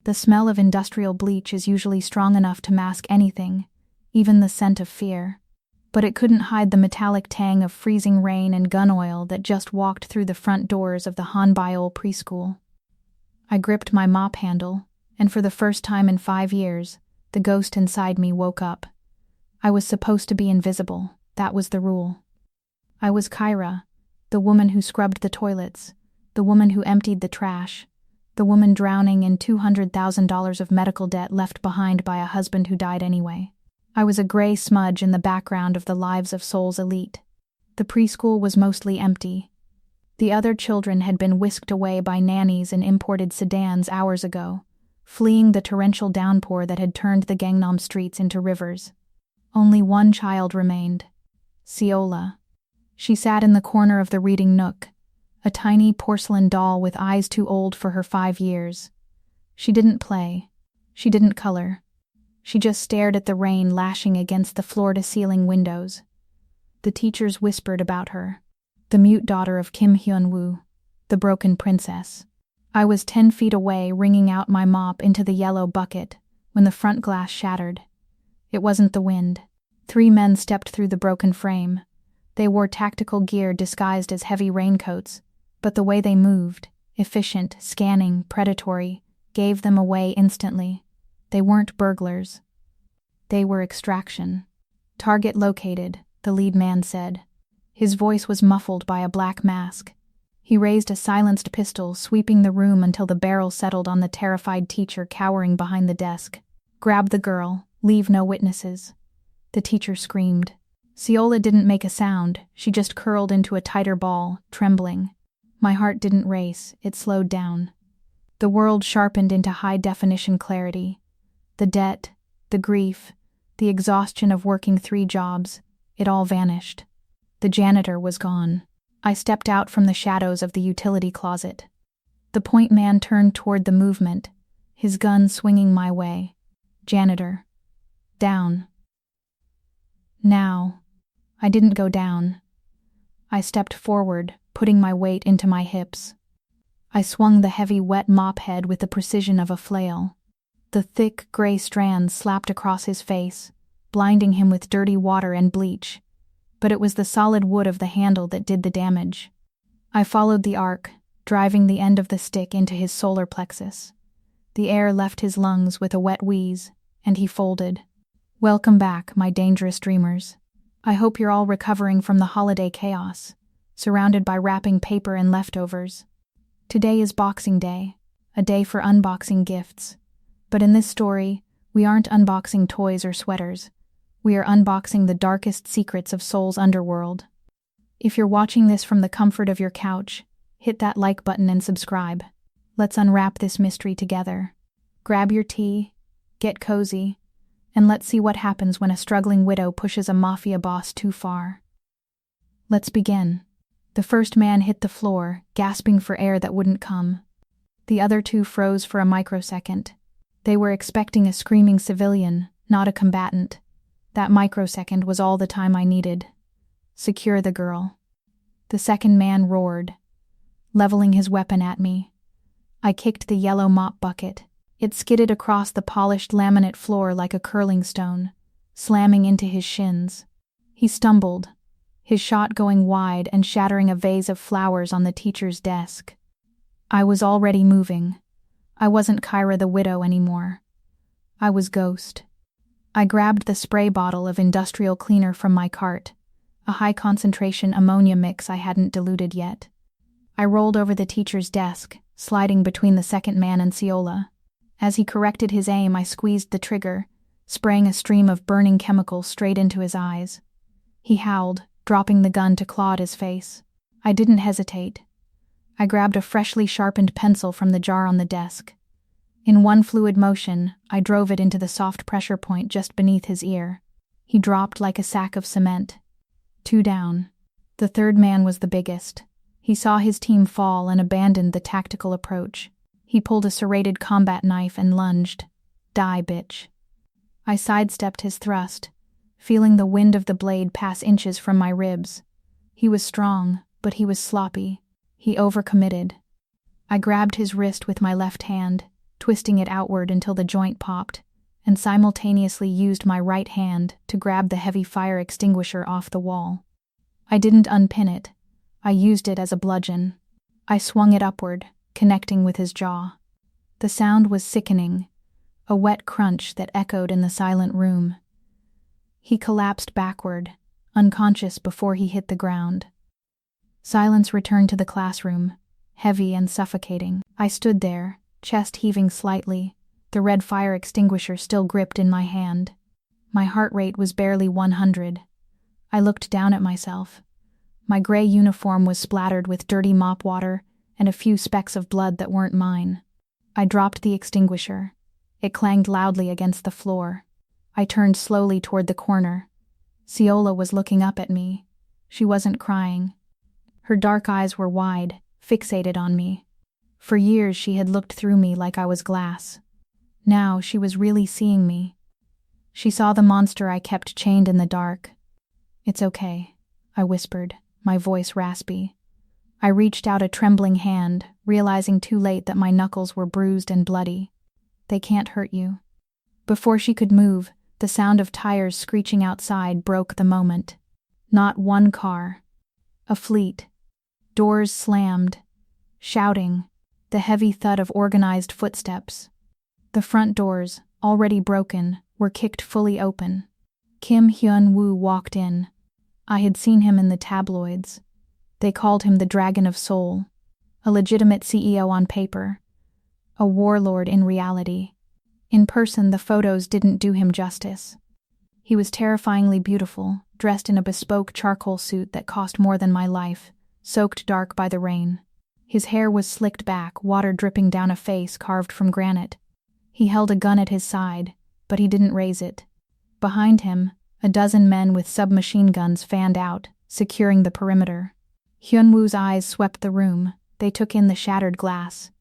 The smell of industrial bleach is usually strong enough to mask anything, even the scent of fear. But it couldn't hide the metallic tang of freezing rain and gun oil that just walked through the front doors of the Hyun-woo preschool. I gripped my mop handle, and for the first time in 5 years, the ghost inside me woke up. I was supposed to be invisible, that was the rule. I was Kyra, the woman who scrubbed the toilets, the woman who emptied the trash, the woman drowning in $200,000 of medical debt left behind by a husband who died anyway. I was a gray smudge in the background of the lives of Seoul's elite. The preschool was mostly empty. The other children had been whisked away by nannies in imported sedans hours ago, fleeing the torrential downpour that had turned the Gangnam streets into rivers. Only one child remained, Siola. She sat in the corner of the reading nook, a tiny porcelain doll with eyes too old for her 5 years. She didn't play. She didn't color. She just stared at the rain lashing against the floor-to-ceiling windows. The teachers whispered about her. The mute daughter of Kim Hyun-woo, the broken princess. I was 10 feet away, wringing out my mop into the yellow bucket, when the front glass shattered. It wasn't the wind. 3 men stepped through the broken frame. They wore tactical gear disguised as heavy raincoats, but the way they moved, efficient, scanning, predatory, gave them away instantly. They weren't burglars. They were extraction. Target located, the lead man said. His voice was muffled by a black mask. He raised a silenced pistol, sweeping the room until the barrel settled on the terrified teacher cowering behind the desk. Grab the girl, leave no witnesses. The teacher screamed. Siola didn't make a sound, she just curled into a tighter ball, trembling. My heart didn't race, it slowed down. The world sharpened into high-definition clarity. The debt, the grief, the exhaustion of working 3 jobs, it all vanished. The janitor was gone. I stepped out from the shadows of the utility closet. The point man turned toward the movement, his gun swinging my way. Janitor. Down. Now. I didn't go down. I stepped forward, putting my weight into my hips. I swung the heavy, wet mop head with the precision of a flail. The thick, gray strands slapped across his face, blinding him with dirty water and bleach. But it was the solid wood of the handle that did the damage. I followed the arc, driving the end of the stick into his solar plexus. The air left his lungs with a wet wheeze, and he folded. Welcome back, my dangerous dreamers. I hope you're all recovering from the holiday chaos, surrounded by wrapping paper and leftovers. Today is Boxing Day, a day for unboxing gifts. But in this story, we aren't unboxing toys or sweaters. We are unboxing the darkest secrets of Seoul's underworld. If you're watching this from the comfort of your couch, hit that like button and subscribe. Let's unwrap this mystery together. Grab your tea, get cozy, and let's see what happens when a struggling widow pushes a mafia boss too far. Let's begin. The first man hit the floor, gasping for air that wouldn't come. The other 2 froze for a microsecond. They were expecting a screaming civilian, not a combatant. That microsecond was all the time I needed. Secure the girl. The second man roared, leveling his weapon at me. I kicked the yellow mop bucket. It skidded across the polished laminate floor like a curling stone, slamming into his shins. He stumbled, his shot going wide and shattering a vase of flowers on the teacher's desk. I was already moving. I wasn't Kyra the widow anymore. I was Ghost. I grabbed the spray bottle of industrial cleaner from my cart, a high-concentration ammonia mix I hadn't diluted yet. I rolled over the teacher's desk, sliding between the second man and Siola. As he corrected his aim, I squeezed the trigger, spraying a stream of burning chemical straight into his eyes. He howled, dropping the gun to claw at his face. I didn't hesitate. I grabbed a freshly sharpened pencil from the jar on the desk. In one fluid motion, I drove it into the soft pressure point just beneath his ear. He dropped like a sack of cement. 2 down. The third man was the biggest. He saw his team fall and abandoned the tactical approach. He pulled a serrated combat knife and lunged. Die, bitch. I sidestepped his thrust, feeling the wind of the blade pass inches from my ribs. He was strong, but he was sloppy. He overcommitted. I grabbed his wrist with my left hand, twisting it outward until the joint popped, and simultaneously used my right hand to grab the heavy fire extinguisher off the wall. I didn't unpin it. I used it as a bludgeon. I swung it upward, connecting with his jaw. The sound was sickening, a wet crunch that echoed in the silent room. He collapsed backward, unconscious before he hit the ground. Silence returned to the classroom, heavy and suffocating. I stood there, chest heaving slightly, the red fire extinguisher still gripped in my hand. My heart rate was barely 100. I looked down at myself. My gray uniform was splattered with dirty mop water and a few specks of blood that weren't mine. I dropped the extinguisher. It clanged loudly against the floor. I turned slowly toward the corner. Siola was looking up at me. She wasn't crying. Her dark eyes were wide, fixated on me. For years she had looked through me like I was glass. Now she was really seeing me. She saw the monster I kept chained in the dark. "It's okay," I whispered, my voice raspy. I reached out a trembling hand, realizing too late that my knuckles were bruised and bloody. "They can't hurt you." Before she could move, the sound of tires screeching outside broke the moment. Not one car. A fleet. Doors slammed. Shouting. The heavy thud of organized footsteps. The front doors, already broken, were kicked fully open. Kim Hyun-woo walked in. I had seen him in the tabloids. They called him the Dragon of Seoul, a legitimate CEO on paper, a warlord in reality. In person, the photos didn't do him justice. He was terrifyingly beautiful, dressed in a bespoke charcoal suit that cost more than my life, soaked dark by the rain. His hair was slicked back, water dripping down a face carved from granite. He held a gun at his side, but he didn't raise it. Behind him, a dozen men with submachine guns fanned out, securing the perimeter. Hyun-woo's eyes swept the room. They took in the shattered glass.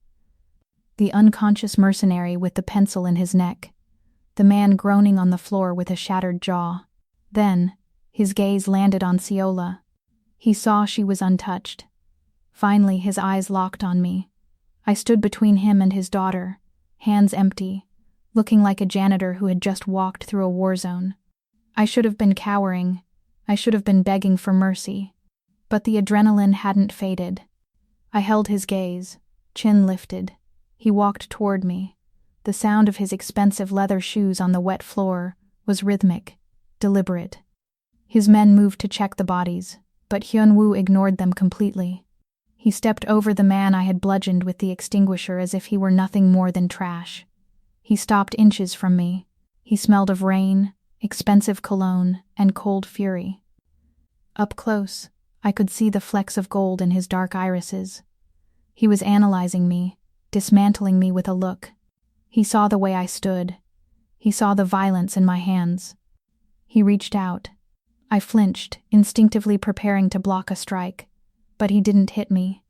The unconscious mercenary with the pencil in his neck. The man groaning on the floor with a shattered jaw. Then, his gaze landed on Siola. He saw she was untouched. Finally, his eyes locked on me. I stood between him and his daughter, hands empty, looking like a janitor who had just walked through a war zone. I should have been cowering. I should have been begging for mercy. But the adrenaline hadn't faded. I held his gaze, chin lifted. He walked toward me. The sound of his expensive leather shoes on the wet floor was rhythmic, deliberate. His men moved to check the bodies, but Hyun-woo ignored them completely. He stepped over the man I had bludgeoned with the extinguisher as if he were nothing more than trash. He stopped inches from me. He smelled of rain, expensive cologne, and cold fury. Up close, I could see the flecks of gold in his dark irises. He was analyzing me, dismantling me with a look. He saw the way I stood. He saw the violence in my hands. He reached out. I flinched, instinctively preparing to block a strike, but he didn't hit me.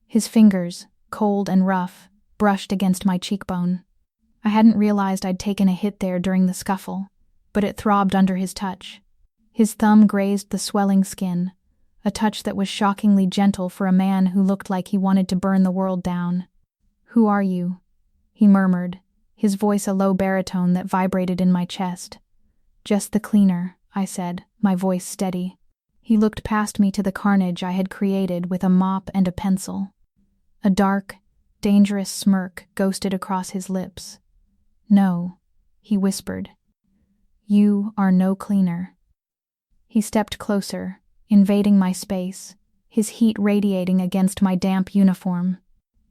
His fingers, cold and rough, brushed against my cheekbone. I hadn't realized I'd taken a hit there during the scuffle, but it throbbed under his touch. His thumb grazed the swelling skin, a touch that was shockingly gentle for a man who looked like he wanted to burn the world down. "Who are you?" he murmured, his voice a low baritone that vibrated in my chest. "Just the cleaner," I said, my voice steady. He looked past me to the carnage I had created with a mop and a pencil. A dark, dangerous smirk ghosted across his lips. "No," he whispered. "You are no cleaner." He stepped closer, invading my space, his heat radiating against my damp uniform.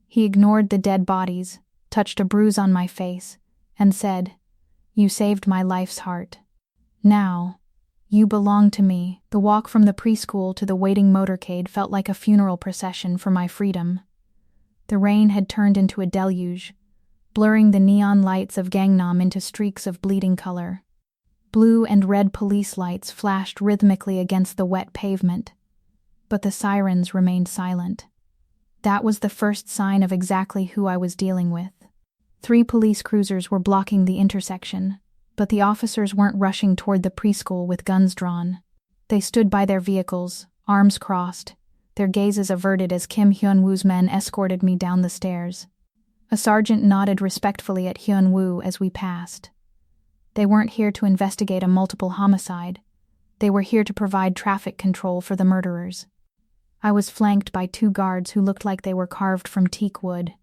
He ignored the dead bodies, touched a bruise on my face, and said, "You saved my life's heart. Now, you belong to me." The walk from the preschool to the waiting motorcade felt like a funeral procession for my freedom. The rain had turned into a deluge, blurring the neon lights of Gangnam into streaks of bleeding color. Blue and red police lights flashed rhythmically against the wet pavement, but the sirens remained silent. That was the first sign of exactly who I was dealing with. 3 police cruisers were blocking the intersection, but the officers weren't rushing toward the preschool with guns drawn. They stood by their vehicles, arms crossed, their gazes averted as Kim Hyun-woo's men escorted me down the stairs. A sergeant nodded respectfully at Hyun-woo as we passed. They weren't here to investigate a multiple homicide. They were here to provide traffic control for the murderers. I was flanked by 2 guards who looked like they were carved from teak wood.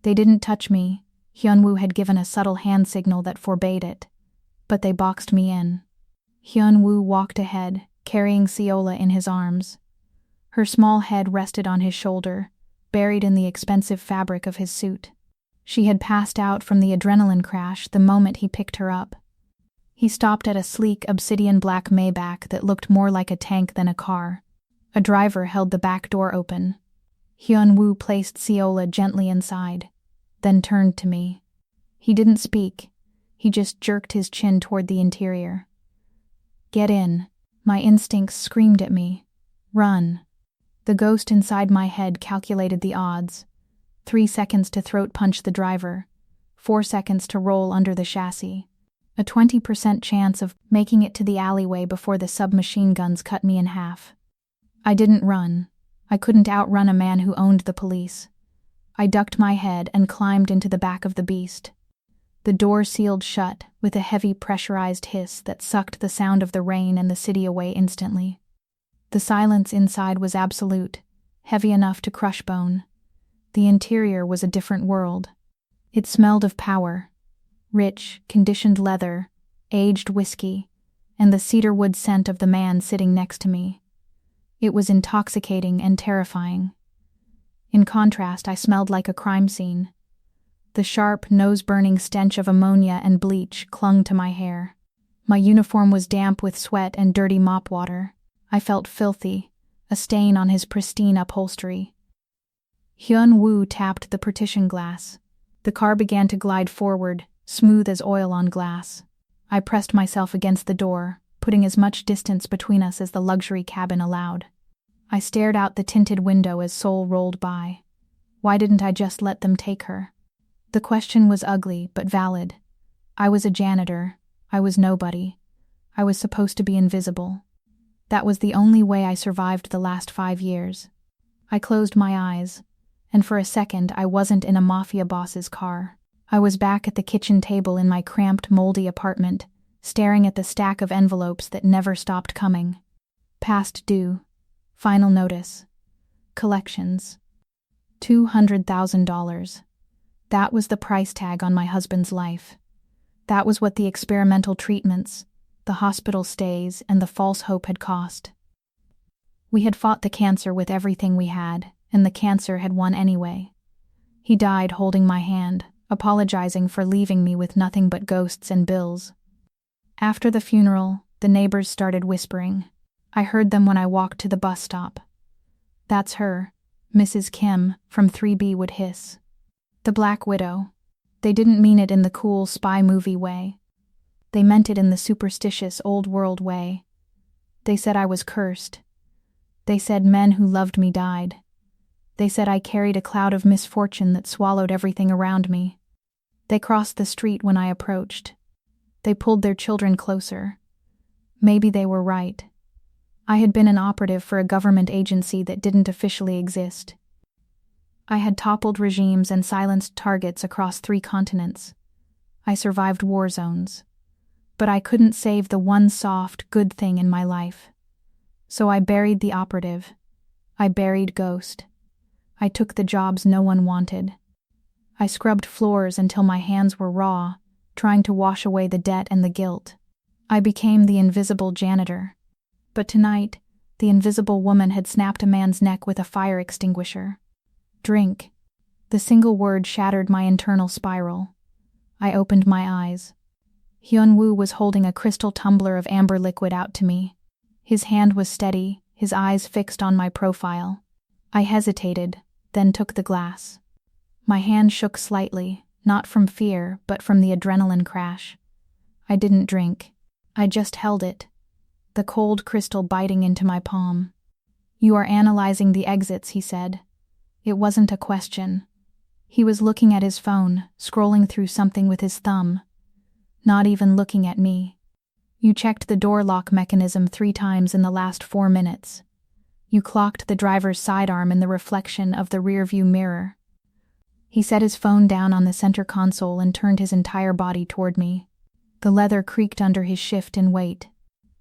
They didn't touch me. Hyun-woo had given a subtle hand signal that forbade it. But they boxed me in. Hyun-woo walked ahead, carrying Siola in his arms. Her small head rested on his shoulder, buried in the expensive fabric of his suit. She had passed out from the adrenaline crash the moment he picked her up. He stopped at a sleek obsidian black Maybach that looked more like a tank than a car. A driver held the back door open. Hyun-woo placed Siola gently inside, then turned to me. He didn't speak. He just jerked his chin toward the interior. "Get in." My instincts screamed at me. "Run." The ghost inside my head calculated the odds. 3 seconds to throat punch the driver, 4 seconds to roll under the chassis, a 20% chance of making it to the alleyway before the submachine guns cut me in half. I didn't run. I couldn't outrun a man who owned the police. I ducked my head and climbed into the back of the beast. The door sealed shut with a heavy pressurized hiss that sucked the sound of the rain and the city away instantly. The silence inside was absolute, heavy enough to crush bone. The interior was a different world. It smelled of power, rich, conditioned leather, aged whiskey, and the cedarwood scent of the man sitting next to me. It was intoxicating and terrifying. In contrast, I smelled like a crime scene. The sharp, nose-burning stench of ammonia and bleach clung to my hair. My uniform was damp with sweat and dirty mop water. I felt filthy, a stain on his pristine upholstery. Hyun-woo tapped the partition glass. The car began to glide forward, smooth as oil on glass. I pressed myself against the door, putting as much distance between us as the luxury cabin allowed. I stared out the tinted window as Seoul rolled by. Why didn't I just let them take her? The question was ugly, but valid. I was a janitor. I was nobody. I was supposed to be invisible. That was the only way I survived the last 5 years. I closed my eyes, and for a second I wasn't in a mafia boss's car. I was back at the kitchen table in my cramped, moldy apartment, staring at the stack of envelopes that never stopped coming. Past due. Final notice. Collections. $200,000. That was the price tag on my husband's life. That was what the experimental treatments, the hospital stays, and the false hope had cost. We had fought the cancer with everything we had, and the cancer had won anyway. He died holding my hand, apologizing for leaving me with nothing but ghosts and bills. After the funeral, the neighbors started whispering. I heard them when I walked to the bus stop. "That's her," Mrs. Kim from 3B would hiss. "The Black Widow." They didn't mean it in the cool spy movie way. They meant it in the superstitious old world way. They said I was cursed. They said men who loved me died. They said I carried a cloud of misfortune that swallowed everything around me. They crossed the street when I approached. They pulled their children closer. Maybe they were right. I had been an operative for a government agency that didn't officially exist. I had toppled regimes and silenced targets across 3 continents. I survived war zones. But I couldn't save the one soft, good thing in my life. So I buried the operative. I buried Ghost. I took the jobs no one wanted. I scrubbed floors until my hands were raw, trying to wash away the debt and the guilt. I became the invisible janitor. But tonight, the invisible woman had snapped a man's neck with a fire extinguisher. Drink. The single word shattered my internal spiral. I opened my eyes. Hyun-woo was holding a crystal tumbler of amber liquid out to me. His hand was steady, his eyes fixed on my profile. I hesitated, then took the glass. My hand shook slightly, not from fear, but from the adrenaline crash. I didn't drink. I just held it, the cold crystal biting into my palm. "You are analyzing the exits," he said. It wasn't a question. He was looking at his phone, scrolling through something with his thumb. Not even looking at me. "You checked the door lock mechanism 3 times in the last 4 minutes. You clocked the driver's sidearm in the reflection of the rearview mirror." He set his phone down on the center console and turned his entire body toward me. The leather creaked under his shift and weight.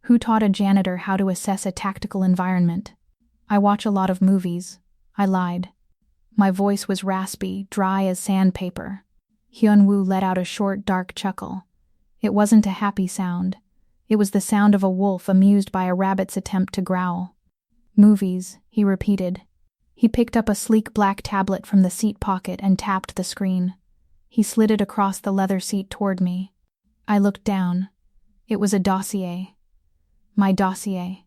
Who taught a janitor how to assess a tactical environment? I watch a lot of movies. I lied. My voice was raspy, dry as sandpaper. Hyun-woo let out a short, dark chuckle. It wasn't a happy sound. It was the sound of a wolf amused by a rabbit's attempt to growl. Movies, he repeated. He picked up a sleek black tablet from the seat pocket and tapped the screen. He slid it across the leather seat toward me. I looked down. It was a dossier. My dossier.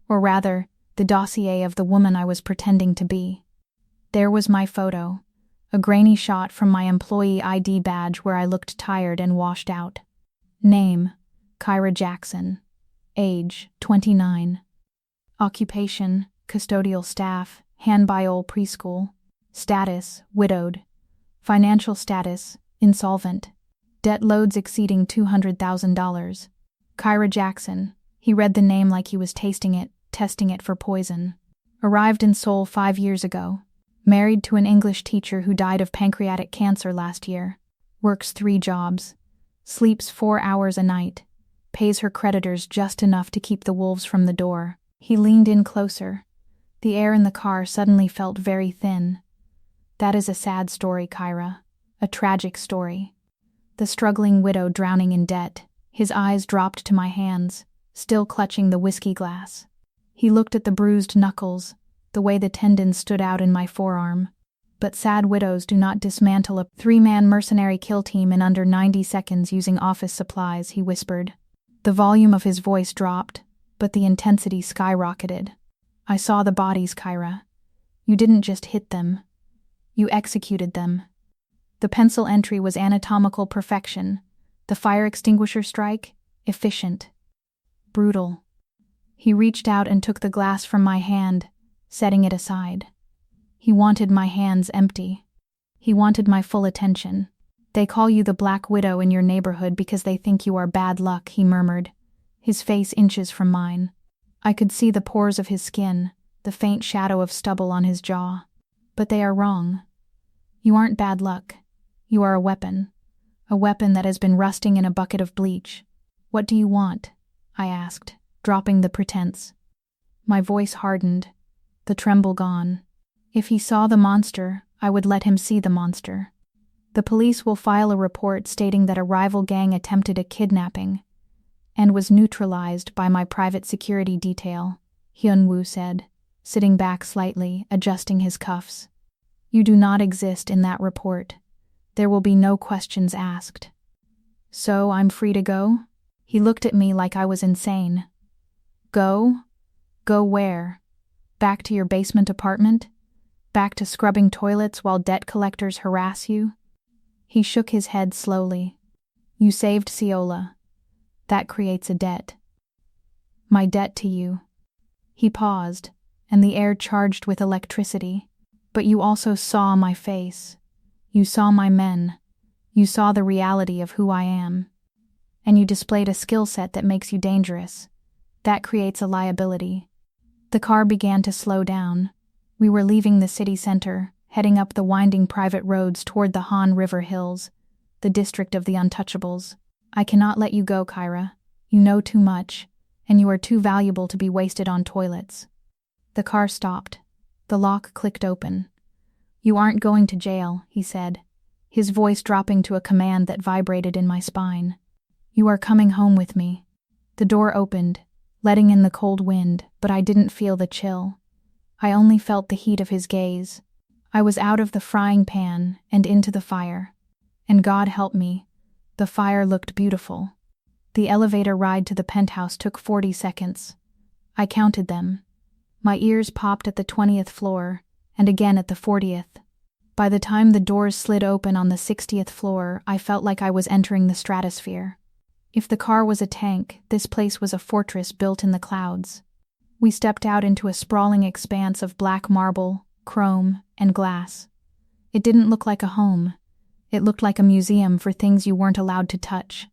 Or rather, the dossier of the woman I was pretending to be. There was my photo, a grainy shot from my employee ID badge where I looked tired and washed out. Name, Kyra Jackson. Age, 29. Occupation, custodial staff, Hanbyol preschool. Status, widowed. Financial status, insolvent. Debt loads exceeding $200,000. Kyra Jackson. He read the name like he was tasting it, testing it for poison. Arrived in Seoul 5 years ago. Married to an English teacher who died of pancreatic cancer last year. Works 3 jobs. Sleeps 4 hours a night. Pays her creditors just enough to keep the wolves from the door. He leaned in closer. The air in the car suddenly felt very thin. That is a sad story, Kyra. A tragic story. The struggling widow drowning in debt. His eyes dropped to my hands, still clutching the whiskey glass. He looked at the bruised knuckles, the way the tendons stood out in my forearm. But sad widows do not dismantle a 3-man mercenary kill team in under 90 seconds using office supplies, he whispered. The volume of his voice dropped, but the intensity skyrocketed. I saw the bodies, Kyra. You didn't just hit them. You executed them. The pencil entry was anatomical perfection. The fire extinguisher strike, efficient. Brutal. He reached out and took the glass from my hand, setting it aside. He wanted my hands empty. He wanted my full attention. They call you the Black Widow in your neighborhood because they think you are bad luck, he murmured, his face inches from mine. I could see the pores of his skin, the faint shadow of stubble on his jaw. But they are wrong. You aren't bad luck. You are a weapon that has been rusting in a bucket of bleach. What do you want? I asked, dropping the pretense. My voice hardened, the tremble gone. If he saw the monster, I would let him see the monster. The police will file a report stating that a rival gang attempted a kidnapping and was neutralized by my private security detail, Hyun-woo said, sitting back slightly, adjusting his cuffs. You do not exist in that report. There will be no questions asked. So I'm free to go? He looked at me like I was insane. Go? Go where? Back to your basement apartment? Back to scrubbing toilets while debt collectors harass you? He shook his head slowly. You saved Siola. That creates a debt. My debt to you. He paused, and the air charged with electricity. But you also saw my face. You saw my men. You saw the reality of who I am. And you displayed a skill set that makes you dangerous. That creates a liability. The car began to slow down. We were leaving the city center, heading up the winding private roads toward the Han River Hills, the district of the untouchables. I cannot let you go, Kyra. You know too much, and you are too valuable to be wasted on toilets. The car stopped. The lock clicked open. You aren't going to jail, he said, his voice dropping to a command that vibrated in my spine. You are coming home with me. The door opened, letting in the cold wind, but I didn't feel the chill. I only felt the heat of his gaze. I was out of the frying pan and into the fire. And God help me, the fire looked beautiful. The elevator ride to the penthouse took 40 seconds. I counted them. My ears popped at the 20th floor, and again at the 40th. By the time the doors slid open on the 60th floor, I felt like I was entering the stratosphere. If the car was a tank, this place was a fortress built in the clouds. We stepped out into a sprawling expanse of black marble, chrome, and glass. It didn't look like a home. It looked like a museum for things you weren't allowed to touch.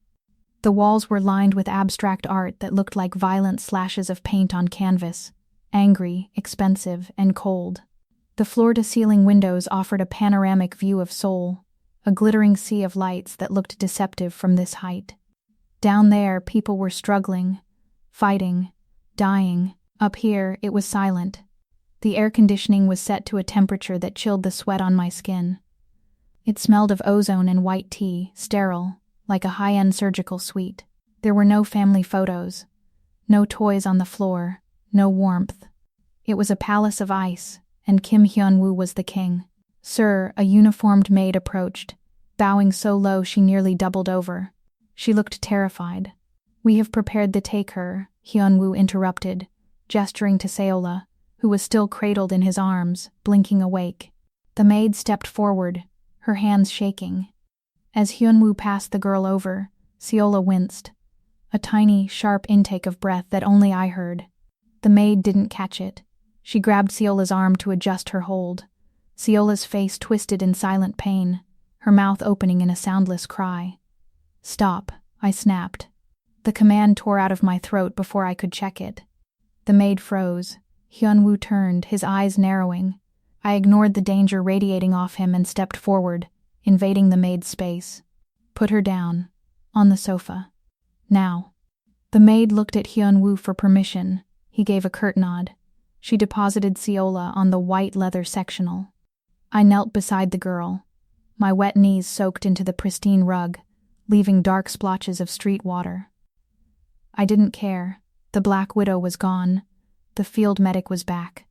The walls were lined with abstract art that looked like violent slashes of paint on canvas, angry, expensive, and cold. The floor-to-ceiling windows offered a panoramic view of Seoul, a glittering sea of lights that looked deceptive from this height. Down there, people were struggling, fighting, dying. Up here, it was silent. The air conditioning was set to a temperature that chilled the sweat on my skin. It smelled of ozone and white tea, sterile, like a high-end surgical suite. There were no family photos, no toys on the floor, no warmth. It was a palace of ice, and Kim Hyun-woo was the king. "Sir," a uniformed maid approached, bowing so low she nearly doubled over. She looked terrified. "We have prepared to take her," Hyun-woo interrupted, gesturing to Seola, who was still cradled in his arms, blinking awake. The maid stepped forward, her hands shaking. As Hyun-woo passed the girl over, Siola winced. A tiny, sharp intake of breath that only I heard. The maid didn't catch it. She grabbed Siola's arm to adjust her hold. Siola's face twisted in silent pain, her mouth opening in a soundless cry. "Stop," I snapped. The command tore out of my throat before I could check it. The maid froze. Hyun-woo turned, his eyes narrowing. I ignored the danger radiating off him and stepped forward, invading the maid's space. "Put her down. On the sofa. Now." The maid looked at Hyun-woo for permission. He gave a curt nod. She deposited Siola on the white leather sectional. I knelt beside the girl, my wet knees soaked into the pristine rug, leaving dark splotches of street water. I didn't care. The Black Widow was gone. The field medic was back.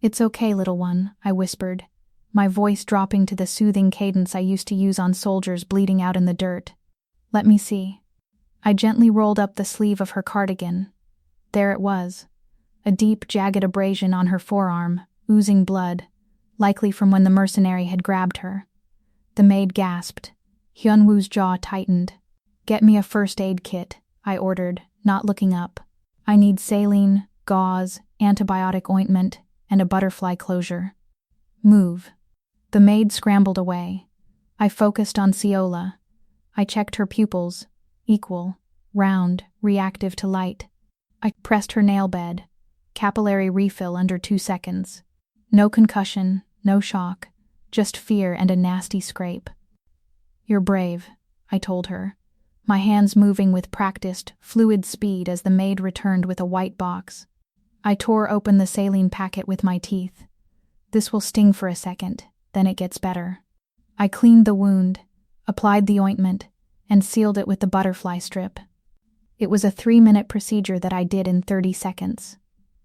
"It's okay, little one," I whispered, my voice dropping to the soothing cadence I used to use on soldiers bleeding out in the dirt. "Let me see." I gently rolled up the sleeve of her cardigan. There it was, a deep, jagged abrasion on her forearm, oozing blood, likely from when the mercenary had grabbed her. The maid gasped. Hyun-woo's jaw tightened. "Get me a first aid kit," I ordered, not looking up. "I need saline, gauze, antibiotic ointment, and a butterfly closure." "Move." The maid scrambled away. I focused on Siola. I checked her pupils, equal, round, reactive to light. I pressed her nail bed, capillary refill under 2 seconds. No concussion, no shock, just fear and a nasty scrape. "You're brave," I told her, my hands moving with practiced, fluid speed as the maid returned with a white box. I tore open the saline packet with my teeth. "This will sting for a second, then it gets better." I cleaned the wound, applied the ointment, and sealed it with the butterfly strip. It was a 3-minute procedure that I did in 30 seconds.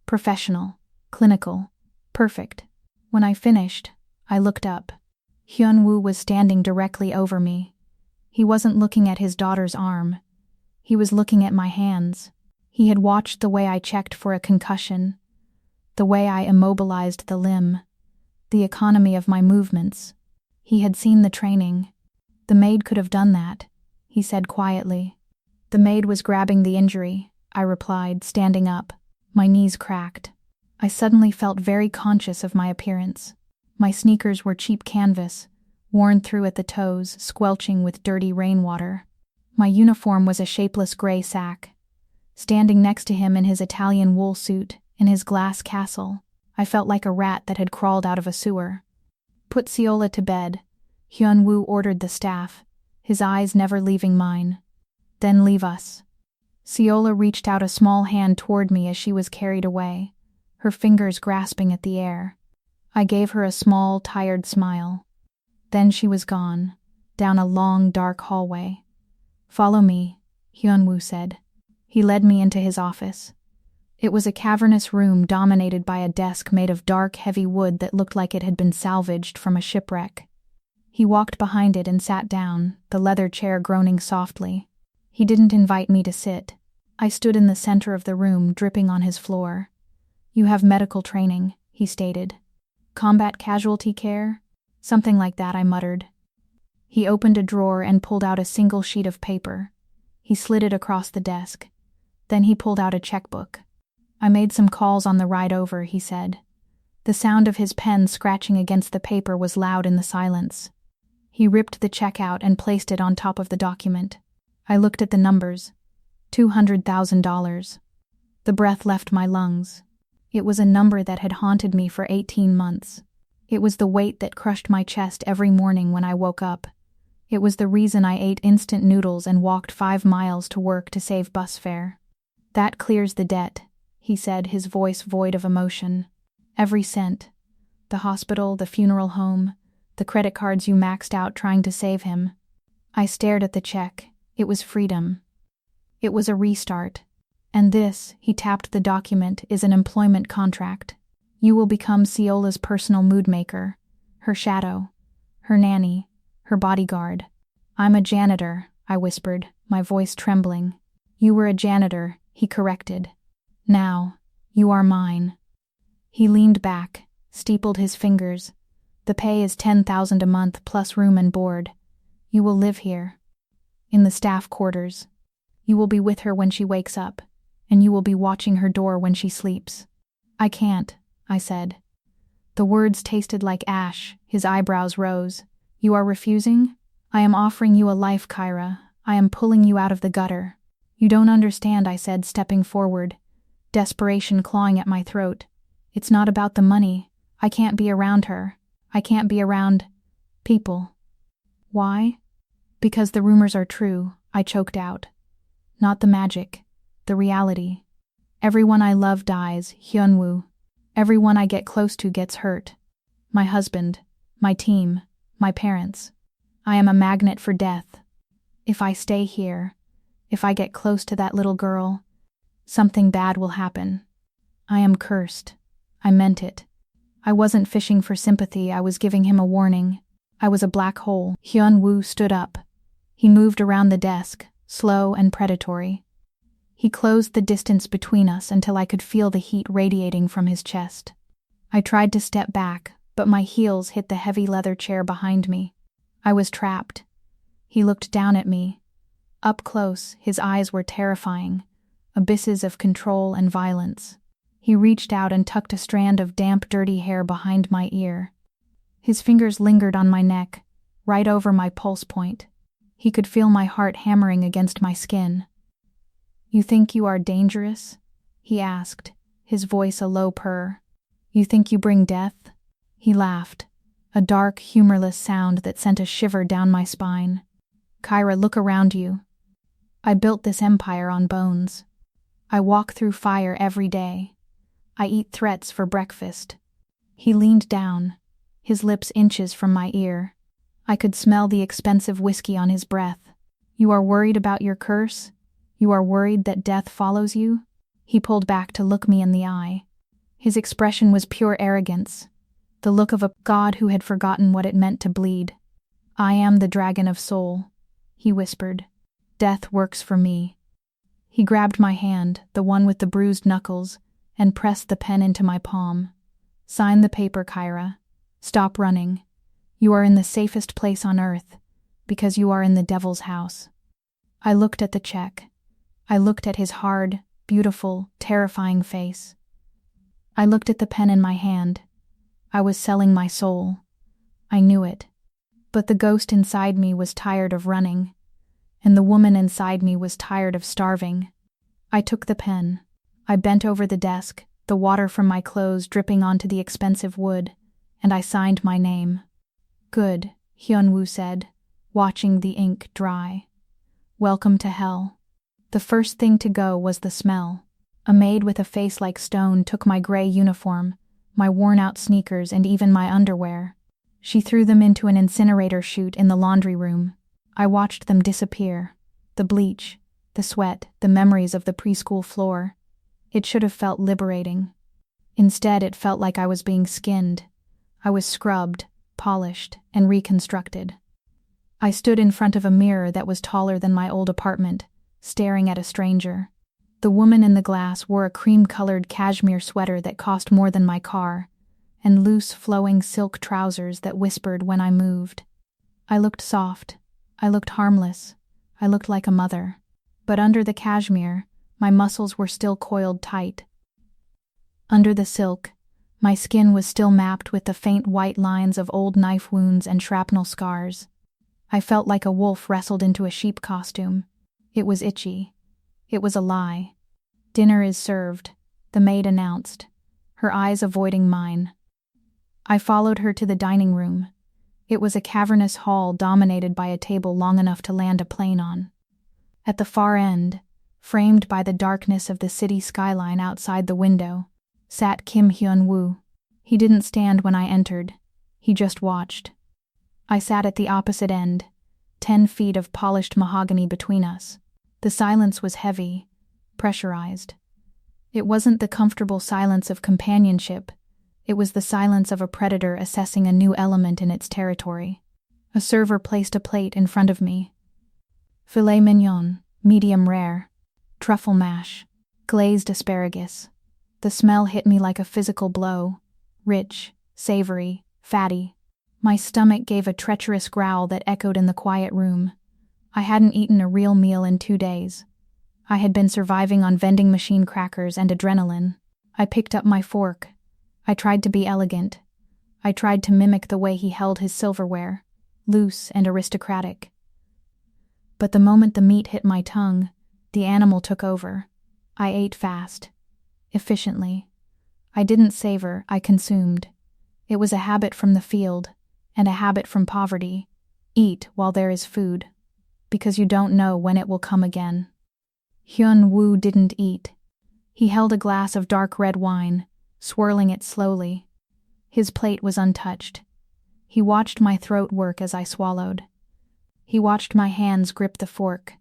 Professional, clinical, perfect. When I finished, I looked up. Hyun-woo was standing directly over me. He wasn't looking at his daughter's arm. He was looking at my hands. He had watched the way I checked for a concussion, the way I immobilized the limb, the economy of my movements. He had seen the training. "The maid could have done that," he said quietly. "The maid was grabbing the injury," I replied, standing up. My knees cracked. I suddenly felt very conscious of my appearance. My sneakers were cheap canvas, worn through at the toes, squelching with dirty rainwater. My uniform was a shapeless gray sack. Standing next to him in his Italian wool suit, in his glass castle, I felt like a rat that had crawled out of a sewer. "Put Siola to bed," Hyun-woo ordered the staff, his eyes never leaving mine. "Then leave us." Siola reached out a small hand toward me as she was carried away, her fingers grasping at the air. I gave her a small, tired smile. Then she was gone, down a long, dark hallway. "Follow me," Hyun-woo said. He led me into his office. It was a cavernous room dominated by a desk made of dark, heavy wood that looked like it had been salvaged from a shipwreck. He walked behind it and sat down, the leather chair groaning softly. He didn't invite me to sit. I stood in the center of the room, dripping on his floor. "You have medical training," he stated. "Combat casualty care?" "Something like that," I muttered. He opened a drawer and pulled out a single sheet of paper. He slid it across the desk. Then he pulled out a checkbook. "I made some calls on the ride over," he said. The sound of his pen scratching against the paper was loud in the silence. He ripped the check out and placed it on top of the document. I looked at the numbers. $200,000. The breath left my lungs. It was a number that had haunted me for 18 months. It was the weight that crushed my chest every morning when I woke up. It was the reason I ate instant noodles and walked 5 miles to work to save bus fare. "That clears the debt," he said, his voice void of emotion. "Every cent. The hospital, the funeral home, the credit cards you maxed out trying to save him." I stared at the check. It was freedom. It was a restart. "And this," he tapped the document, "is an employment contract. You will become Siola's personal mood maker, her shadow, her nanny, her bodyguard." "I'm a janitor," I whispered, my voice trembling. "You were a janitor," he corrected. "Now, you are mine." He leaned back, steepled his fingers. "The pay is $10,000 a month plus room and board. You will live here, in the staff quarters. You will be with her when she wakes up, and you will be watching her door when she sleeps." "I can't," I said. The words tasted like ash. His eyebrows rose. "You are refusing? I am offering you a life, Kyra. I am pulling you out of the gutter." "You don't understand," I said, stepping forward, desperation clawing at my throat. "It's not about the money. I can't be around her. I can't be around people." "Why?" "Because the rumors are true," I choked out. "Not the magic, the reality. Everyone I love dies, Hyun-woo. Everyone I get close to gets hurt. My husband, my team, my parents. I am a magnet for death. If I stay here, if I get close to that little girl, something bad will happen. I am cursed." I meant it. I wasn't fishing for sympathy, I was giving him a warning. I was a black hole. Hyun-woo stood up. He moved around the desk, slow and predatory. He closed the distance between us until I could feel the heat radiating from his chest. I tried to step back, but my heels hit the heavy leather chair behind me. I was trapped. He looked down at me. Up close, his eyes were terrifying, abysses of control and violence. He reached out and tucked a strand of damp, dirty hair behind my ear. His fingers lingered on my neck, right over my pulse point. He could feel my heart hammering against my skin. "You think you are dangerous?" he asked, his voice a low purr. "You think you bring death?" He laughed, a dark, humorless sound that sent a shiver down my spine. "Kyra, look around you. I built this empire on bones. I walk through fire every day. I eat threats for breakfast." He leaned down, his lips inches from my ear. I could smell the expensive whiskey on his breath. "You are worried about your curse? You are worried that death follows you?" He pulled back to look me in the eye. His expression was pure arrogance, the look of a god who had forgotten what it meant to bleed. "I am the Dragon of Seoul," he whispered. "Death works for me." He grabbed my hand, the one with the bruised knuckles, and pressed the pen into my palm. "Sign the paper, Kyra. Stop running. You are in the safest place on earth, because you are in the devil's house." I looked at the check. I looked at his hard, beautiful, terrifying face. I looked at the pen in my hand. I was selling my soul. I knew it. But the ghost inside me was tired of running, and the woman inside me was tired of starving. I took the pen. I bent over the desk, the water from my clothes dripping onto the expensive wood, and I signed my name. "Good," Hyun-woo said, watching the ink dry. "Welcome to hell." The first thing to go was the smell. A maid with a face like stone took my gray uniform, my worn-out sneakers, and even my underwear. She threw them into an incinerator chute in the laundry room. I watched them disappear. The bleach, the sweat, the memories of the preschool floor. It should have felt liberating. Instead, it felt like I was being skinned. I was scrubbed, polished, and reconstructed. I stood in front of a mirror that was taller than my old apartment, staring at a stranger. The woman in the glass wore a cream-colored cashmere sweater that cost more than my car, and loose, flowing silk trousers that whispered when I moved. I looked soft. I looked harmless. I looked like a mother. But under the cashmere, my muscles were still coiled tight. Under the silk, my skin was still mapped with the faint white lines of old knife wounds and shrapnel scars. I felt like a wolf wrestled into a sheep costume. It was itchy. It was a lie. "Dinner is served," the maid announced, her eyes avoiding mine. I followed her to the dining room. It was a cavernous hall dominated by a table long enough to land a plane on. At the far end, framed by the darkness of the city skyline outside the window, sat Hyun-woo. He didn't stand when I entered. He just watched. I sat at the opposite end, 10 feet of polished mahogany between us. The silence was heavy, pressurized. It wasn't the comfortable silence of companionship. It was the silence of a predator assessing a new element in its territory. A server placed a plate in front of me. Filet mignon, medium rare, truffle mash, glazed asparagus. The smell hit me like a physical blow. Rich, savory, fatty. My stomach gave a treacherous growl that echoed in the quiet room. I hadn't eaten a real meal in 2 days. I had been surviving on vending machine crackers and adrenaline. I picked up my fork. I tried to be elegant. I tried to mimic the way he held his silverware, loose and aristocratic. But the moment the meat hit my tongue, the animal took over. I ate fast, efficiently. I didn't savor, I consumed. It was a habit from the field, and a habit from poverty. Eat while there is food, because you don't know when it will come again. Hyun-woo didn't eat. He held a glass of dark red wine, swirling it slowly. His plate was untouched. He watched my throat work as I swallowed. He watched my hands grip the fork.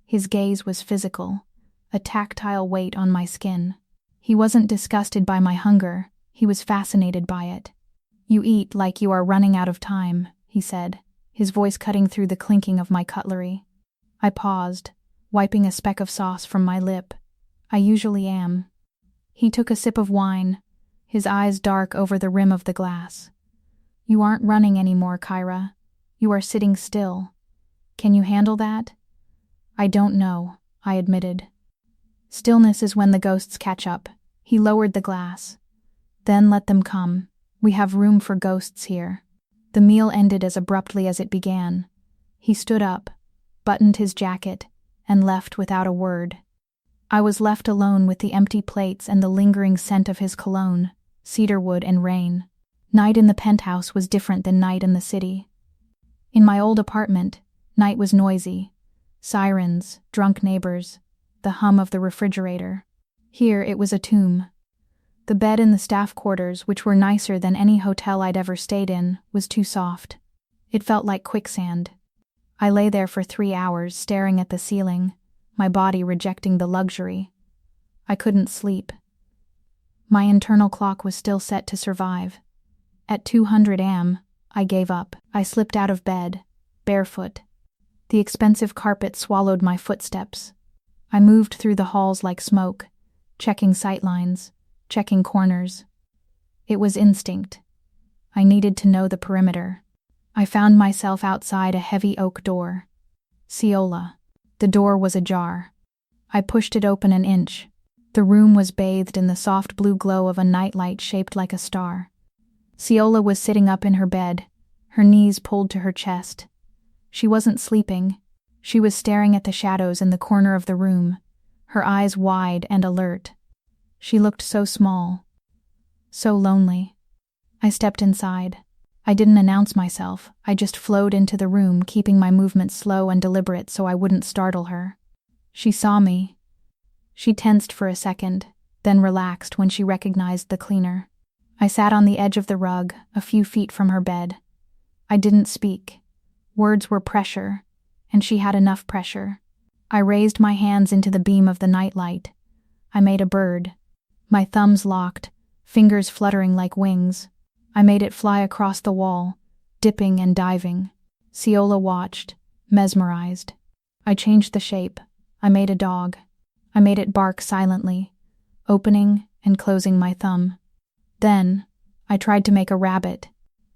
His gaze was physical, a tactile weight on my skin. He wasn't disgusted by my hunger, he was fascinated by it. "You eat like you are running out of time," he said, his voice cutting through the clinking of my cutlery. I paused, wiping a speck of sauce from my lip. I usually am. He took a sip of wine, his eyes dark over the rim of the glass. "You aren't running anymore, Kyra. You are sitting still. Can you handle that?" "I don't know," I admitted. "Stillness is when the ghosts catch up." He lowered the glass. "Then let them come. We have room for ghosts here." The meal ended as abruptly as it began. He stood up, buttoned his jacket, and left without a word. I was left alone with the empty plates and the lingering scent of his cologne, cedarwood and rain. Night in the penthouse was different than night in the city. In my old apartment, night was noisy. Sirens, drunk neighbors, the hum of the refrigerator. Here it was a tomb. The bed in the staff quarters, which were nicer than any hotel I'd ever stayed in, was too soft. It felt like quicksand. I lay there for 3 hours, staring at the ceiling, my body rejecting the luxury. I couldn't sleep. My internal clock was still set to survive. At 200 am, I gave up. I slipped out of bed, barefoot. The expensive carpet swallowed my footsteps. I moved through the halls like smoke, checking sightlines, checking corners. It was instinct. I needed to know the perimeter. I found myself outside a heavy oak door. Siola. The door was ajar. I pushed it open an inch. The room was bathed in the soft blue glow of a nightlight shaped like a star. Siola was sitting up in her bed, her knees pulled to her chest. She wasn't sleeping. She was staring at the shadows in the corner of the room, her eyes wide and alert. She looked so small, so lonely. I stepped inside. I didn't announce myself. I just flowed into the room, keeping my movements slow and deliberate so I wouldn't startle her. She saw me. She tensed for a second, then relaxed when she recognized the cleaner. I sat on the edge of the rug, a few feet from her bed. I didn't speak. Words were pressure, and she had enough pressure. I raised my hands into the beam of the nightlight. I made a bird. My thumbs locked, fingers fluttering like wings. I made it fly across the wall, dipping and diving. Siola watched, mesmerized. I changed the shape. I made a dog. I made it bark silently, opening and closing my thumb. Then, I tried to make a rabbit,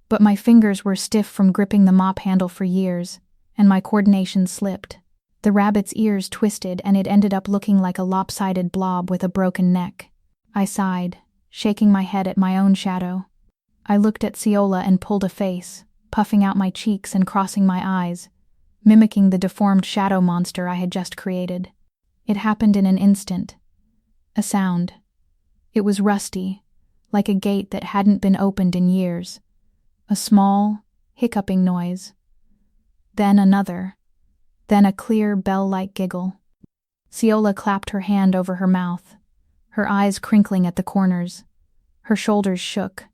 but my fingers were stiff from gripping the mop handle for years, and my coordination slipped. The rabbit's ears twisted and it ended up looking like a lopsided blob with a broken neck. I sighed, shaking my head at my own shadow. I looked at Siola and pulled a face, puffing out my cheeks and crossing my eyes, mimicking the deformed shadow monster I had just created. It happened in an instant. A sound. It was rusty, like a gate that hadn't been opened in years. A small, hiccuping noise. Then another. Then a clear, bell-like giggle. Siola clapped her hand over her mouth, her eyes crinkling at the corners. Her shoulders shook.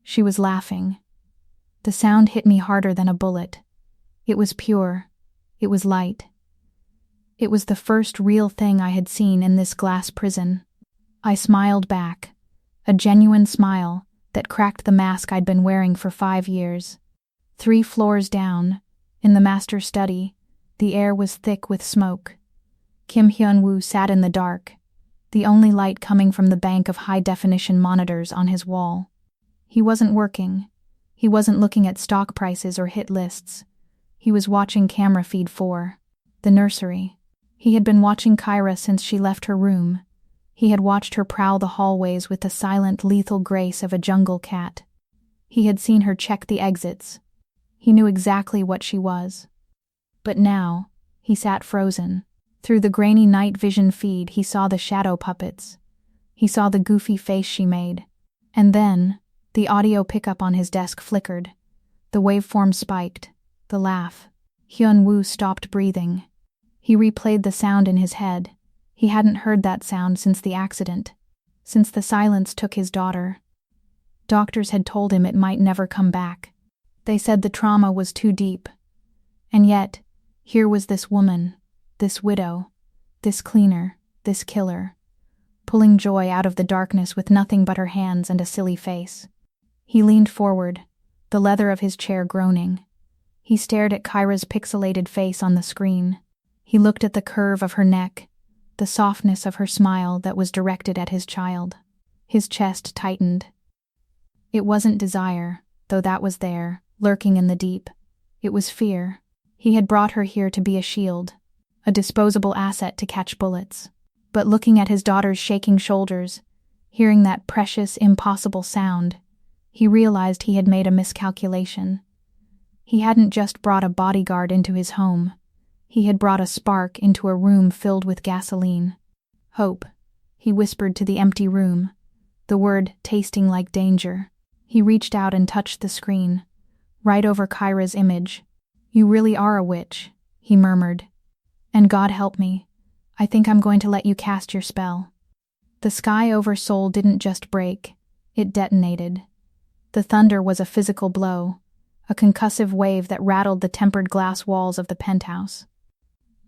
She was laughing. The sound hit me harder than a bullet. It was pure. It was light. It was the first real thing I had seen in this glass prison. I smiled back, a genuine smile that cracked the mask I'd been wearing for 5 years. 3 floors down, in the master study, the air was thick with smoke. Hyun-woo sat in the dark, the only light coming from the bank of high-definition monitors on his wall. He wasn't working. He wasn't looking at stock prices or hit lists. He was watching camera feed 4, the nursery. He had been watching Kyra since she left her room. He had watched her prowl the hallways with the silent, lethal grace of a jungle cat. He had seen her check the exits. He knew exactly what she was. But now, he sat frozen. Through the grainy night vision feed, he saw the shadow puppets. He saw the goofy face she made. And then, the audio pickup on his desk flickered. The waveform spiked. The laugh. Hyun-woo stopped breathing. He replayed the sound in his head. He hadn't heard that sound since the accident, since the silence took his daughter. Doctors had told him it might never come back. They said the trauma was too deep. And yet, here was this woman, this widow, this cleaner, this killer, pulling joy out of the darkness with nothing but her hands and a silly face. He leaned forward, the leather of his chair groaning. He stared at Kyra's pixelated face on the screen. He looked at the curve of her neck, the softness of her smile that was directed at his child. His chest tightened. It wasn't desire, though that was there, lurking in the deep. It was fear. He had brought her here to be a shield, a disposable asset to catch bullets. But looking at his daughter's shaking shoulders, hearing that precious, impossible sound, he realized he had made a miscalculation. He hadn't just brought a bodyguard into his home. He had brought a spark into a room filled with gasoline. Hope, he whispered to the empty room, the word tasting like danger. He reached out and touched the screen, right over Kyra's image. "You really are a witch," he murmured. "And God help me, I think I'm going to let you cast your spell." The sky over Seoul didn't just break, it detonated. The thunder was a physical blow, a concussive wave that rattled the tempered glass walls of the penthouse.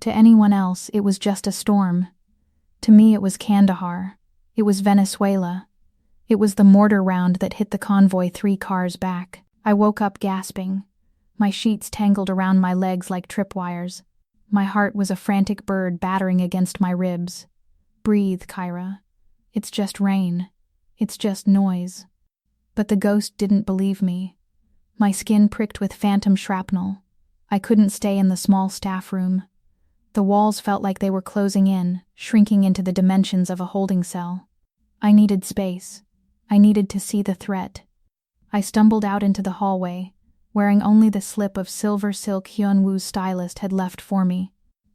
To anyone else, it was just a storm. To me, it was Kandahar. It was Venezuela. It was the mortar round that hit the convoy 3 cars back. I woke up gasping, my sheets tangled around my legs like tripwires. My heart was a frantic bird battering against my ribs. "Breathe, Kyra. It's just rain. It's just noise." But the ghost didn't believe me. My skin pricked with phantom shrapnel. I couldn't stay in the small staff room. The walls felt like they were closing in, shrinking into the dimensions of a holding cell. I needed space. I needed to see the threat. I stumbled out into the hallway, wearing only the slip of silver silk Hyun-woo's stylist had left for me.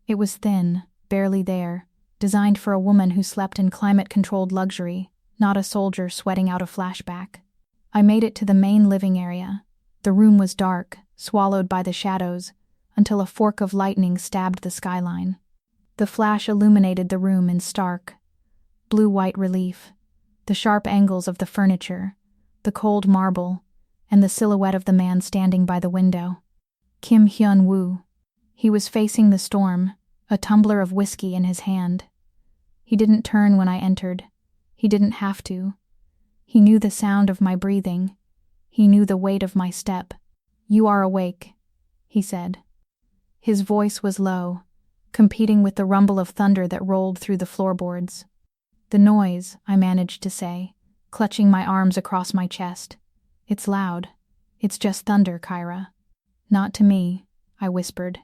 It was thin, barely there, designed for a woman who slept in climate-controlled luxury, not a soldier sweating out a flashback. I made it to the main living area. The room was dark, swallowed by the shadows, until a fork of lightning stabbed the skyline. The flash illuminated the room in stark, blue-white relief, the sharp angles of the furniture, the cold marble, and the silhouette of the man standing by the window. Hyun-woo. He was facing the storm, a tumbler of whiskey in his hand. He didn't turn when I entered. He didn't have to. He knew the sound of my breathing. He knew the weight of my step. "You are awake," he said. His voice was low, competing with the rumble of thunder that rolled through the floorboards. "The noise," I managed to say, clutching my arms across my chest. "It's loud. It's just thunder, Kyra." "Not to me," I whispered.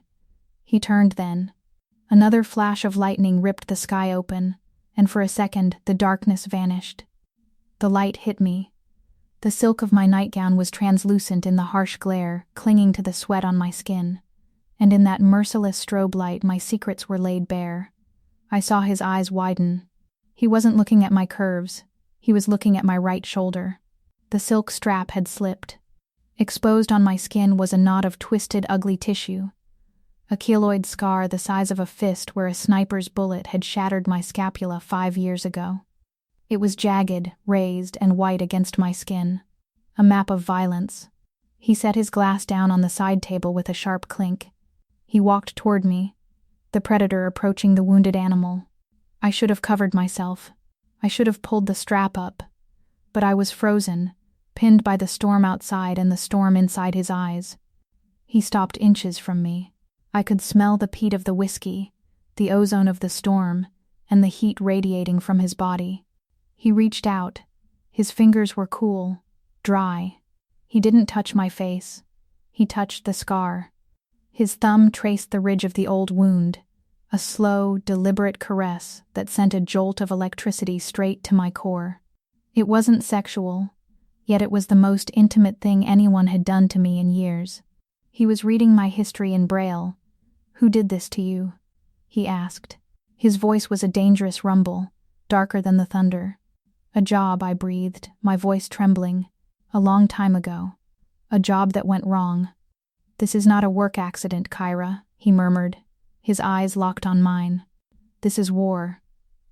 He turned then. Another flash of lightning ripped the sky open, and for a second the darkness vanished. The light hit me. The silk of my nightgown was translucent in the harsh glare, clinging to the sweat on my skin. And in that merciless strobe light my secrets were laid bare. I saw his eyes widen. He wasn't looking at my curves. He was looking at my right shoulder. The silk strap had slipped. Exposed on my skin was a knot of twisted, ugly tissue. A keloid scar the size of a fist where a sniper's bullet had shattered my scapula 5 years ago. It was jagged, raised, and white against my skin. A map of violence. He set his glass down on the side table with a sharp clink. He walked toward me, the predator approaching the wounded animal. I should have covered myself. I should have pulled the strap up. But I was frozen, pinned by the storm outside and the storm inside his eyes. He stopped inches from me. I could smell the peat of the whiskey, the ozone of the storm, and the heat radiating from his body. He reached out. His fingers were cool, dry. He didn't touch my face. He touched the scar. His thumb traced the ridge of the old wound, a slow, deliberate caress that sent a jolt of electricity straight to my core. It wasn't sexual, yet it was the most intimate thing anyone had done to me in years. He was reading my history in Braille. "Who did this to you?" he asked. His voice was a dangerous rumble, darker than the thunder. "A job," I breathed, my voice trembling. "A long time ago. A job that went wrong." "This is not a work accident, Kyra," he murmured, his eyes locked on mine. "This is war.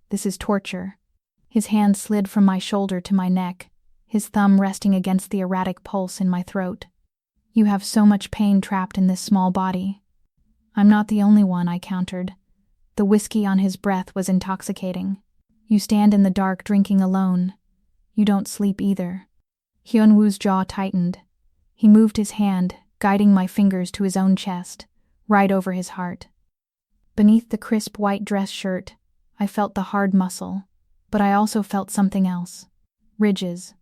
This is torture." His hand slid from my shoulder to my neck, his thumb resting against the erratic pulse in my throat. "You have so much pain trapped in this small body." "I'm not the only one," I countered. The whiskey on his breath was intoxicating. "You stand in the dark drinking alone. You don't sleep either." Hyun-woo's jaw tightened. He moved his hand, guiding my fingers to his own chest, right over his heart. Beneath the crisp white dress shirt, I felt the hard muscle, but I also felt something else. Ridges.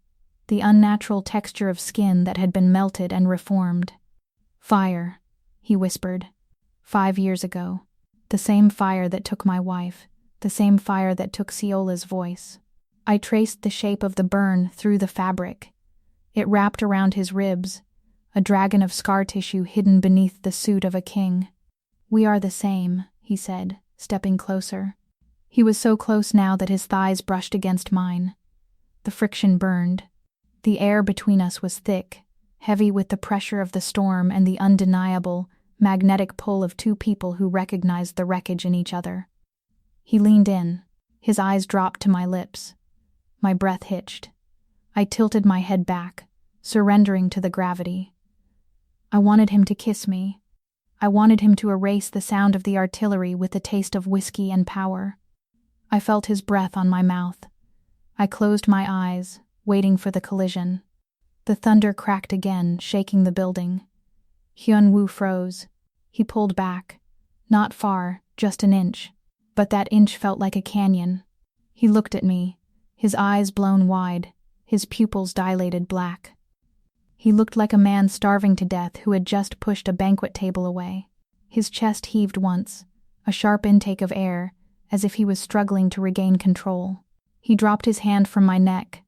The unnatural texture of skin that had been melted and reformed. "Fire," he whispered. 5 years ago. The same fire that took my wife. The same fire that took Siola's voice. I traced the shape of the burn through the fabric. It wrapped around his ribs, a dragon of scar tissue hidden beneath the suit of a king. "We are the same," he said, stepping closer. He was so close now that his thighs brushed against mine. The friction burned. The air between us was thick, heavy with the pressure of the storm and the undeniable, magnetic pull of two people who recognized the wreckage in each other. He leaned in. His eyes dropped to my lips. My breath hitched. I tilted my head back, surrendering to the gravity. I wanted him to kiss me. I wanted him to erase the sound of the artillery with the taste of whiskey and power. I felt his breath on my mouth. I closed my eyes, waiting for the collision. The thunder cracked again, shaking the building. Hyun-woo froze. He pulled back. Not far, just an inch. But that inch felt like a canyon. He looked at me, his eyes blown wide, his pupils dilated black. He looked like a man starving to death who had just pushed a banquet table away. His chest heaved once, a sharp intake of air, as if he was struggling to regain control. He dropped his hand from my neck.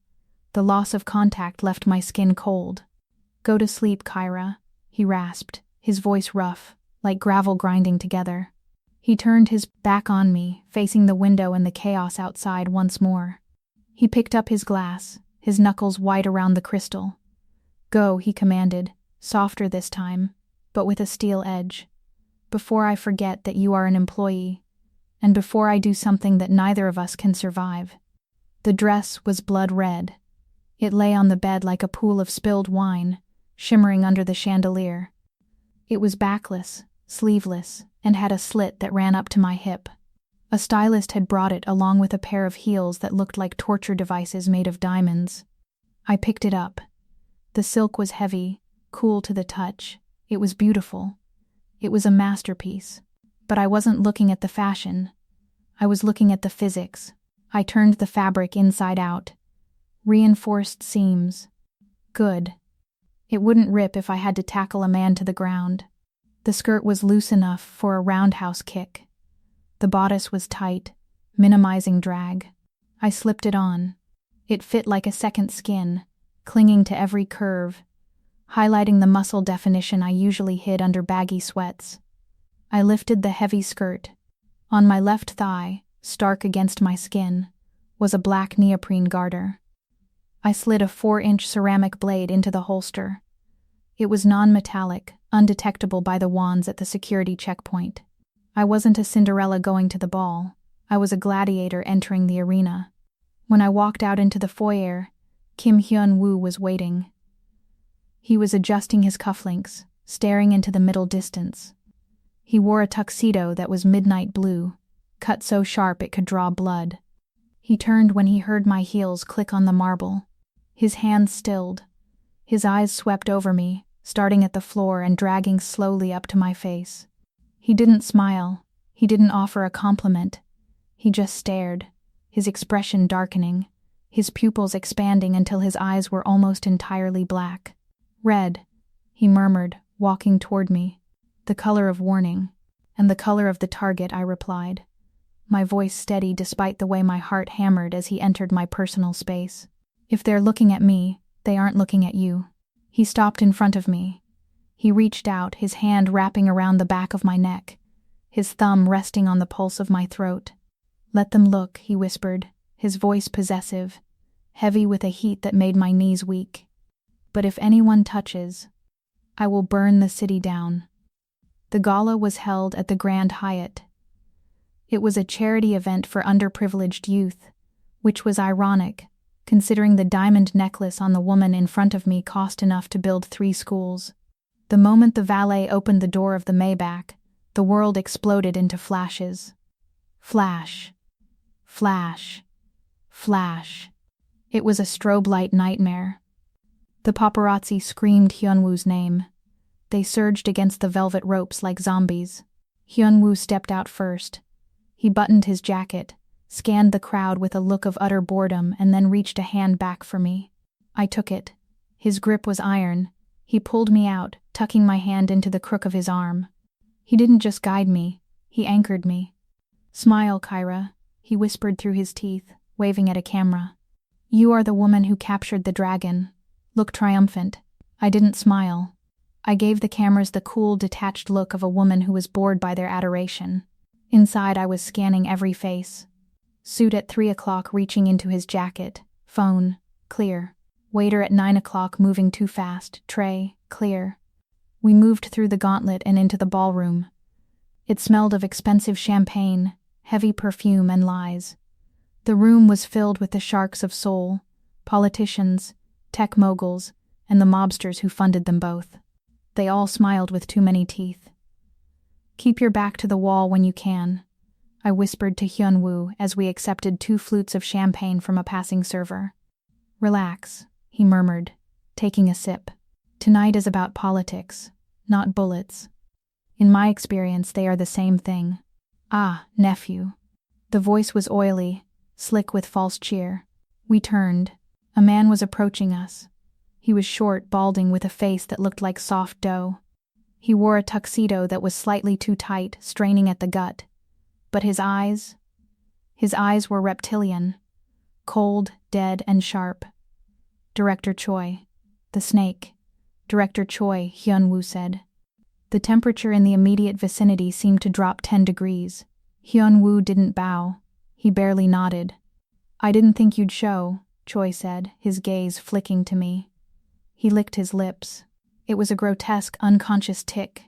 The loss of contact left my skin cold. "Go to sleep, Kyra," he rasped, his voice rough, like gravel grinding together. He turned his back on me, facing the window and the chaos outside once more. He picked up his glass, his knuckles white around the crystal. "Go," he commanded, softer this time, but with a steel edge. "Before I forget that you are an employee, and before I do something that neither of us can survive." The dress was blood red. It lay on the bed like a pool of spilled wine, shimmering under the chandelier. It was backless, sleeveless, and had a slit that ran up to my hip. A stylist had brought it along with a pair of heels that looked like torture devices made of diamonds. I picked it up. The silk was heavy, cool to the touch. It was beautiful. It was a masterpiece. But I wasn't looking at the fashion. I was looking at the physics. I turned the fabric inside out. Reinforced seams. Good. It wouldn't rip if I had to tackle a man to the ground. The skirt was loose enough for a roundhouse kick. The bodice was tight, minimizing drag. I slipped it on. It fit like a second skin, clinging to every curve, highlighting the muscle definition I usually hid under baggy sweats. I lifted the heavy skirt. On my left thigh, stark against my skin, was a black neoprene garter. I slid a 4-inch ceramic blade into the holster. It was non-metallic, undetectable by the wands at the security checkpoint. I wasn't a Cinderella going to the ball. I was a gladiator entering the arena. When I walked out into the foyer, Kim Hyun-woo was waiting. He was adjusting his cufflinks, staring into the middle distance. He wore a tuxedo that was midnight blue, cut so sharp it could draw blood. He turned when he heard my heels click on the marble. His hands stilled. His eyes swept over me, starting at the floor and dragging slowly up to my face. He didn't smile. He didn't offer a compliment. He just stared, his expression darkening, his pupils expanding until his eyes were almost entirely black. "Red," he murmured, walking toward me. "The color of warning." "And the color of the target," I replied, my voice steady despite the way my heart hammered as he entered my personal space. "If they're looking at me, they aren't looking at you." He stopped in front of me. He reached out, his hand wrapping around the back of my neck, his thumb resting on the pulse of my throat. "Let them look," he whispered, his voice possessive, heavy with a heat that made my knees weak. "But if anyone touches, I will burn the city down." The gala was held at the Grand Hyatt. It was a charity event for underprivileged youth, which was ironic, considering the diamond necklace on the woman in front of me cost enough to build 3 schools. The moment the valet opened the door of the Maybach, the world exploded into flashes. Flash. Flash. Flash. It was a strobe light nightmare. The paparazzi screamed Hyun-woo's name. They surged against the velvet ropes like zombies. Hyun-woo stepped out first. He buttoned his jacket, scanned the crowd with a look of utter boredom, and then reached a hand back for me. I took it. His grip was iron. He pulled me out, tucking my hand into the crook of his arm. He didn't just guide me, he anchored me. "Smile, Kyra," he whispered through his teeth, waving at a camera. "You are the woman who captured the dragon. Look triumphant." I didn't smile. I gave the cameras the cool, detached look of a woman who was bored by their adoration. Inside, I was scanning every face. Suit at 3 o'clock reaching into his jacket. Phone, clear. Waiter at 9 o'clock moving too fast. Tray, clear. We moved through the gauntlet and into the ballroom. It smelled of expensive champagne, heavy perfume, and lies. The room was filled with the sharks of Seoul, politicians, tech moguls, and the mobsters who funded them both. They all smiled with too many teeth. "Keep your back to the wall when you can," I whispered to Hyun-woo as we accepted 2 flutes of champagne from a passing server. "Relax," he murmured, taking a sip. "Tonight is about politics, not bullets. In my experience, they are the same thing." "Ah, nephew." The voice was oily, slick with false cheer. We turned. A man was approaching us. He was short, balding, with a face that looked like soft dough. He wore a tuxedo that was slightly too tight, straining at the gut. But his eyes were reptilian, cold, dead, and sharp. "Director Choi." "The snake." "Director Choi," Hyun-woo said. The temperature in the immediate vicinity seemed to drop 10 degrees. Hyun-woo didn't bow. He barely nodded. "I didn't think you'd show," Choi said, his gaze flicking to me. He licked his lips. It was a grotesque, unconscious tick.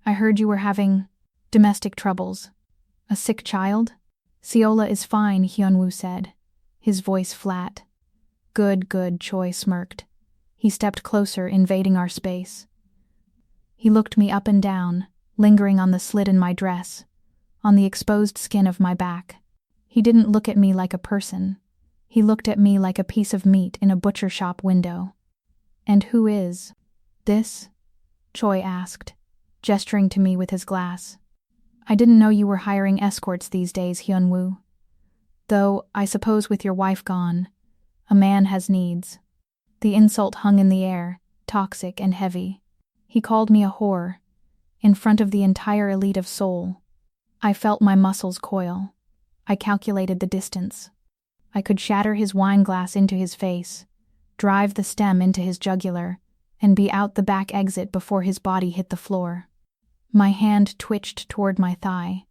"I heard you were having domestic troubles. A sick child?" "Siola is fine," Hyun-woo said, his voice flat. Good, Choi smirked. He stepped closer, invading our space. He looked me up and down, lingering on the slit in my dress, on the exposed skin of my back. He didn't look at me like a person. He looked at me like a piece of meat in a butcher shop window. "And who is this?" Choi asked, gesturing to me with his glass. "I didn't know you were hiring escorts these days, Hyun-woo. Though, I suppose with your wife gone, a man has needs." The insult hung in the air, toxic and heavy. He called me a whore, in front of the entire elite of Seoul. I felt my muscles coil. I calculated the distance. I could shatter his wine glass into his face, drive the stem into his jugular, and be out the back exit before his body hit the floor. My hand twitched toward my thigh,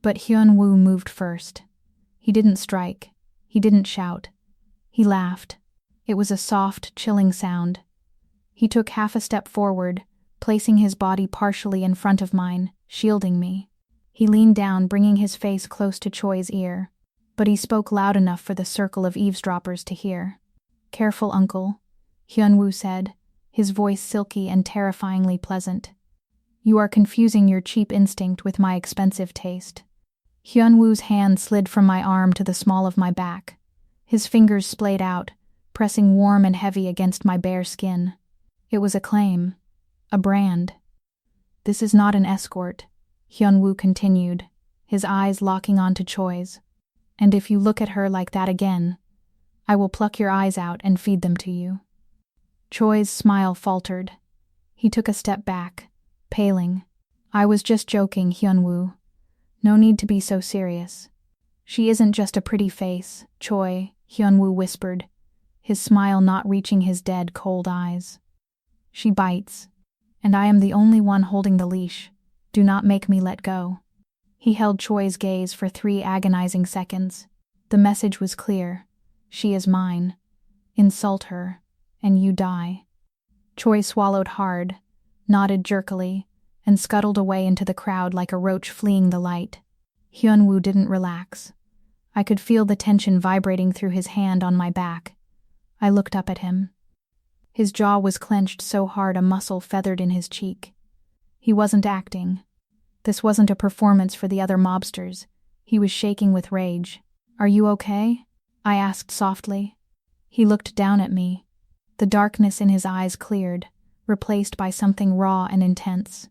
but Hyun-woo moved first. He didn't strike. He didn't shout. He laughed. It was a soft, chilling sound. He took half a step forward, placing his body partially in front of mine, shielding me. He leaned down, bringing his face close to Choi's ear, but he spoke loud enough for the circle of eavesdroppers to hear. "Careful, uncle," Hyun-woo said, his voice silky and terrifyingly pleasant. "You are confusing your cheap instinct with my expensive taste." Hyun-woo's hand slid from my arm to the small of my back. His fingers splayed out, pressing warm and heavy against my bare skin. It was a claim, a brand. "This is not an escort," Hyun-woo continued, his eyes locking onto Choi's. "And if you look at her like that again, I will pluck your eyes out and feed them to you." Choi's smile faltered. He took a step back, paling. "I was just joking, Hyun-woo. No need to be so serious." "She isn't just a pretty face, Choi," Hyun-woo whispered, his smile not reaching his dead, cold eyes. "She bites, and I am the only one holding the leash. Do not make me let go." He held Choi's gaze for 3 agonizing seconds. The message was clear. She is mine. Insult her, and you die. Choi swallowed hard, nodded jerkily, and scuttled away into the crowd like a roach fleeing the light. Hyun-woo didn't relax. I could feel the tension vibrating through his hand on my back. I looked up at him. His jaw was clenched so hard a muscle feathered in his cheek. He wasn't acting. This wasn't a performance for the other mobsters. He was shaking with rage. "Are you okay?" I asked softly. He looked down at me. The darkness in his eyes cleared, replaced by something raw and intense.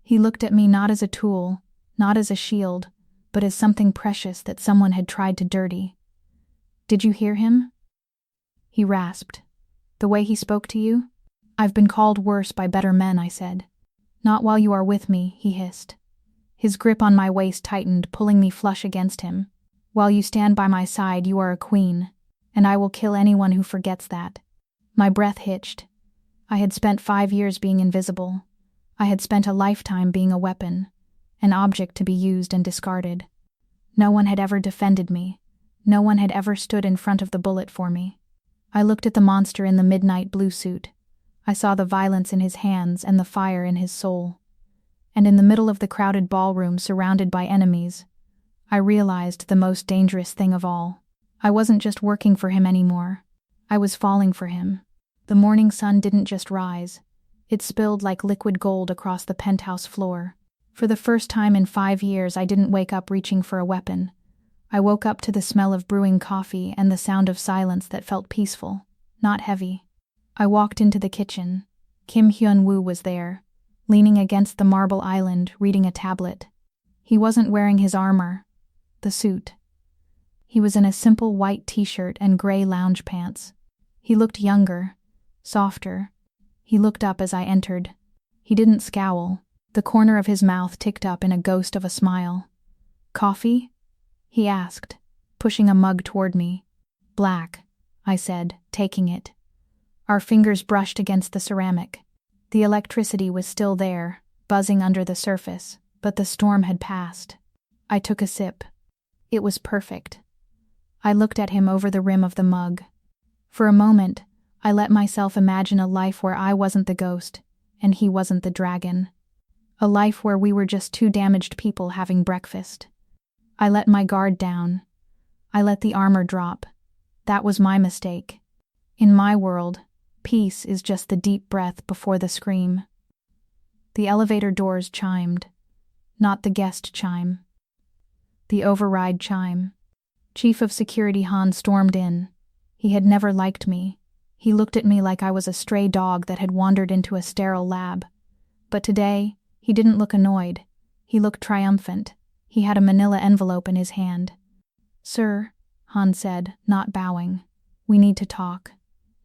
He looked at me not as a tool, not as a shield, but as something precious that someone had tried to dirty. "Did you hear him?" He rasped. "The way he spoke to you?" "I've been called worse by better men," I said. "Not while you are with me," he hissed. His grip on my waist tightened, pulling me flush against him. "While you stand by my side, you are a queen, and I will kill anyone who forgets that." My breath hitched. I had spent 5 years being invisible. I had spent a lifetime being a weapon, an object to be used and discarded. No one had ever defended me. No one had ever stood in front of the bullet for me. I looked at the monster in the midnight blue suit. I saw the violence in his hands and the fire in his soul. And in the middle of the crowded ballroom surrounded by enemies, I realized the most dangerous thing of all. I wasn't just working for him anymore. I was falling for him. The morning sun didn't just rise. It spilled like liquid gold across the penthouse floor. For the first time in 5 years, I didn't wake up reaching for a weapon. I woke up to the smell of brewing coffee and the sound of silence that felt peaceful, not heavy. I walked into the kitchen. Kim Hyun-woo was there, leaning against the marble island, reading a tablet. He wasn't wearing his armor, the suit. He was in a simple white t-shirt and gray lounge pants. He looked younger, softer. He looked up as I entered. He didn't scowl. The corner of his mouth ticked up in a ghost of a smile. "Coffee?" he asked, pushing a mug toward me. "Black," I said, taking it. Our fingers brushed against the ceramic. The electricity was still there, buzzing under the surface, but the storm had passed. I took a sip. It was perfect. I looked at him over the rim of the mug. For a moment, I let myself imagine a life where I wasn't the ghost, and he wasn't the dragon. A life where we were just 2 damaged people having breakfast. I let my guard down. I let the armor drop. That was my mistake. In my world, peace is just the deep breath before the scream. The elevator doors chimed. Not the guest chime. The override chime. Chief of Security Han stormed in. He had never liked me. He looked at me like I was a stray dog that had wandered into a sterile lab. But today, he didn't look annoyed. He looked triumphant. He had a manila envelope in his hand. "Sir," Han said, not bowing, "we need to talk.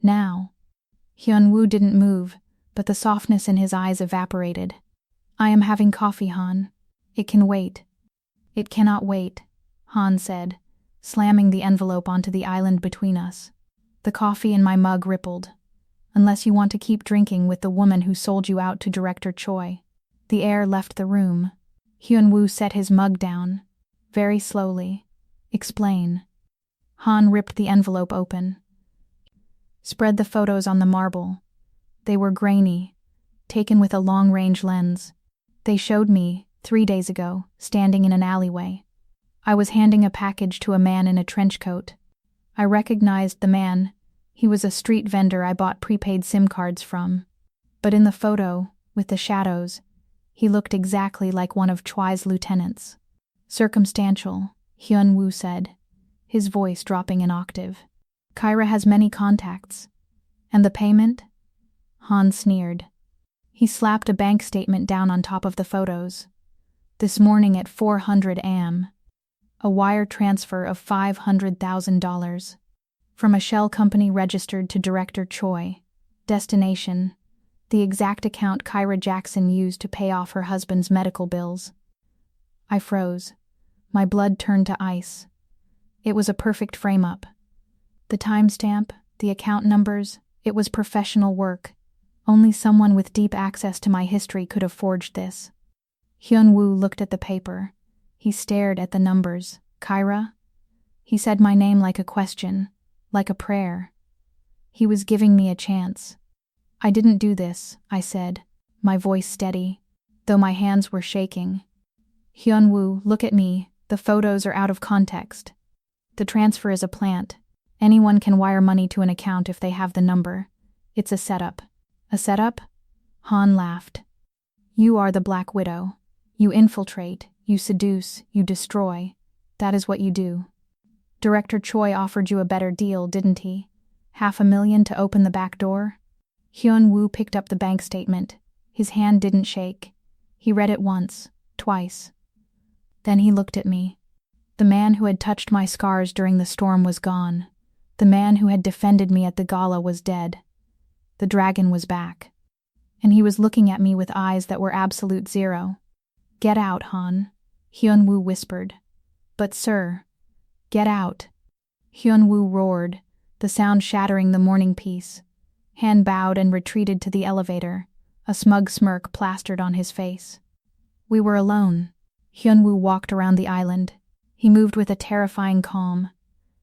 Now." Hyun-woo didn't move, but the softness in his eyes evaporated. "I am having coffee, Han. It can wait." "It cannot wait," Han said, slamming the envelope onto the island between us. The coffee in my mug rippled. "Unless you want to keep drinking with the woman who sold you out to Director Choi." The air left the room. Hyun-woo set his mug down. Very slowly. "Explain." Han ripped the envelope open. Spread the photos on the marble. They were grainy, taken with a long-range lens. They showed me, 3 days ago, standing in an alleyway. I was handing a package to a man in a trench coat. I recognized the man. He was a street vendor I bought prepaid SIM cards from. But in the photo, with the shadows, he looked exactly like one of Choi's lieutenants. Circumstantial, Hyun-woo said, his voice dropping an octave. Kyra has many contacts. And the payment? Han sneered. He slapped a bank statement down on top of the photos. This morning at 400 AM. A wire transfer of $500,000. From a shell company registered to Director Choi. Destination: the exact account Kyra Jackson used to pay off her husband's medical bills. I froze. My blood turned to ice. It was a perfect frame-up. The timestamp, the account numbers, it was professional work. Only someone with deep access to my history could have forged this. Hyun-woo looked at the paper. He stared at the numbers. Kyra? He said my name like a question, like a prayer. He was giving me a chance. I didn't do this, I said, my voice steady, though my hands were shaking. Hyun-woo, look at me. The photos are out of context. The transfer is a plant. Anyone can wire money to an account if they have the number. It's a setup. A setup? Han laughed. You are the Black Widow. You infiltrate, you seduce, you destroy. That is what you do. Director Choi offered you a better deal, didn't he? $500,000 to open the back door? Hyun-woo picked up the bank statement. His hand didn't shake. He read it once, twice. Then he looked at me. The man who had touched my scars during the storm was gone. The man who had defended me at the gala was dead. The dragon was back. And he was looking at me with eyes that were absolute zero. Get out, Han, Hyun-woo whispered. But sir, get out. Hyun-woo roared, the sound shattering the morning peace. Han bowed and retreated to the elevator, a smug smirk plastered on his face. We were alone. Hyun-woo walked around the island. He moved with a terrifying calm.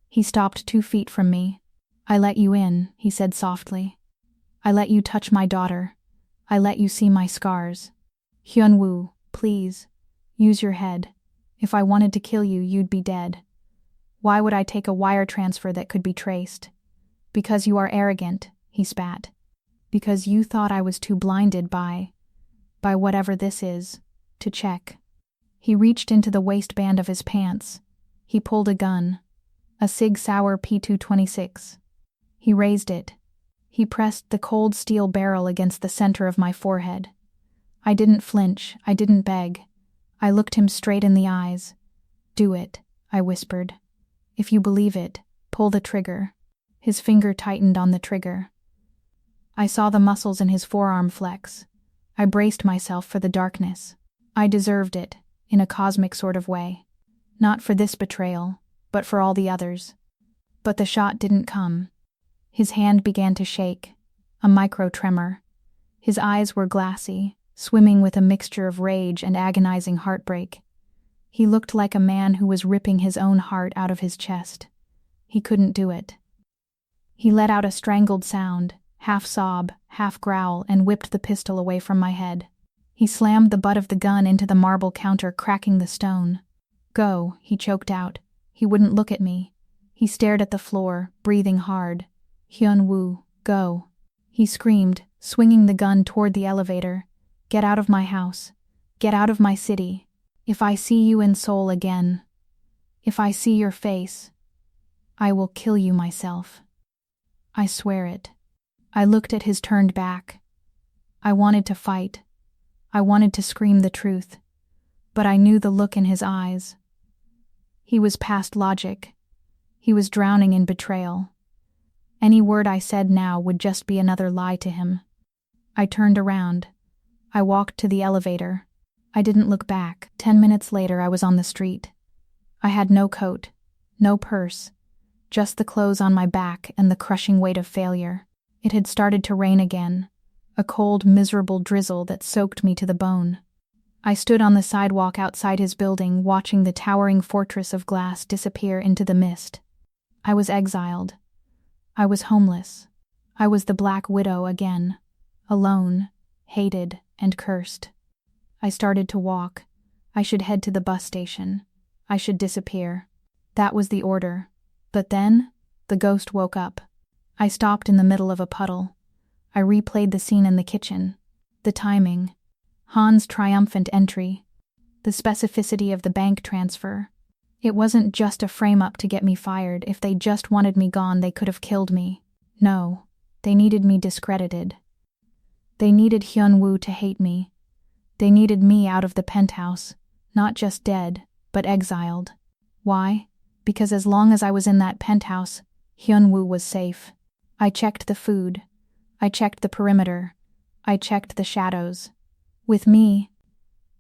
He stopped 2 feet from me. I let you in, he said softly. I let you touch my daughter. I let you see my scars. Hyun-woo, please, use your head. If I wanted to kill you, you'd be dead. Why would I take a wire transfer that could be traced? Because you are arrogant, he spat. Because you thought I was too blinded by whatever this is, to check. He reached into the waistband of his pants. He pulled a gun. A Sig Sauer P226. He raised it. He pressed the cold steel barrel against the center of my forehead. I didn't flinch. I didn't beg. I looked him straight in the eyes. Do it, I whispered. If you believe it, pull the trigger. His finger tightened on the trigger. I saw the muscles in his forearm flex. I braced myself for the darkness. I deserved it, in a cosmic sort of way. Not for this betrayal, but for all the others. But the shot didn't come. His hand began to shake, a micro-tremor. His eyes were glassy, swimming with a mixture of rage and agonizing heartbreak. He looked like a man who was ripping his own heart out of his chest. He couldn't do it. He let out a strangled sound, half sob, half growl, and whipped the pistol away from my head. He slammed the butt of the gun into the marble counter, cracking the stone. Go, he choked out. He wouldn't look at me. He stared at the floor, breathing hard. Hyun-woo, go. He screamed, swinging the gun toward the elevator. Get out of my house. Get out of my city. If I see you in Seoul again, if I see your face, I will kill you myself. I swear it. I looked at his turned back. I wanted to fight. I wanted to scream the truth. But I knew the look in his eyes. He was past logic. He was drowning in betrayal. Any word I said now would just be another lie to him. I turned around. I walked to the elevator. I didn't look back. 10 minutes later, I was on the street. I had no coat, no purse, just the clothes on my back and the crushing weight of failure. It had started to rain again, a cold, miserable drizzle that soaked me to the bone. I stood on the sidewalk outside his building, watching the towering fortress of glass disappear into the mist. I was exiled. I was homeless. I was the Black Widow again, alone, hated, and cursed. I started to walk. I should head to the bus station. I should disappear. That was the order. But then, the ghost woke up. I stopped in the middle of a puddle. I replayed the scene in the kitchen. The timing. Han's triumphant entry. The specificity of the bank transfer. It wasn't just a frame-up to get me fired. If they just wanted me gone, they could have killed me. No, they needed me discredited. They needed Hyun-woo to hate me. They needed me out of the penthouse, not just dead, but exiled. Why? Because as long as I was in that penthouse, Hyun-woo was safe. I checked the food. I checked the perimeter. I checked the shadows. With me,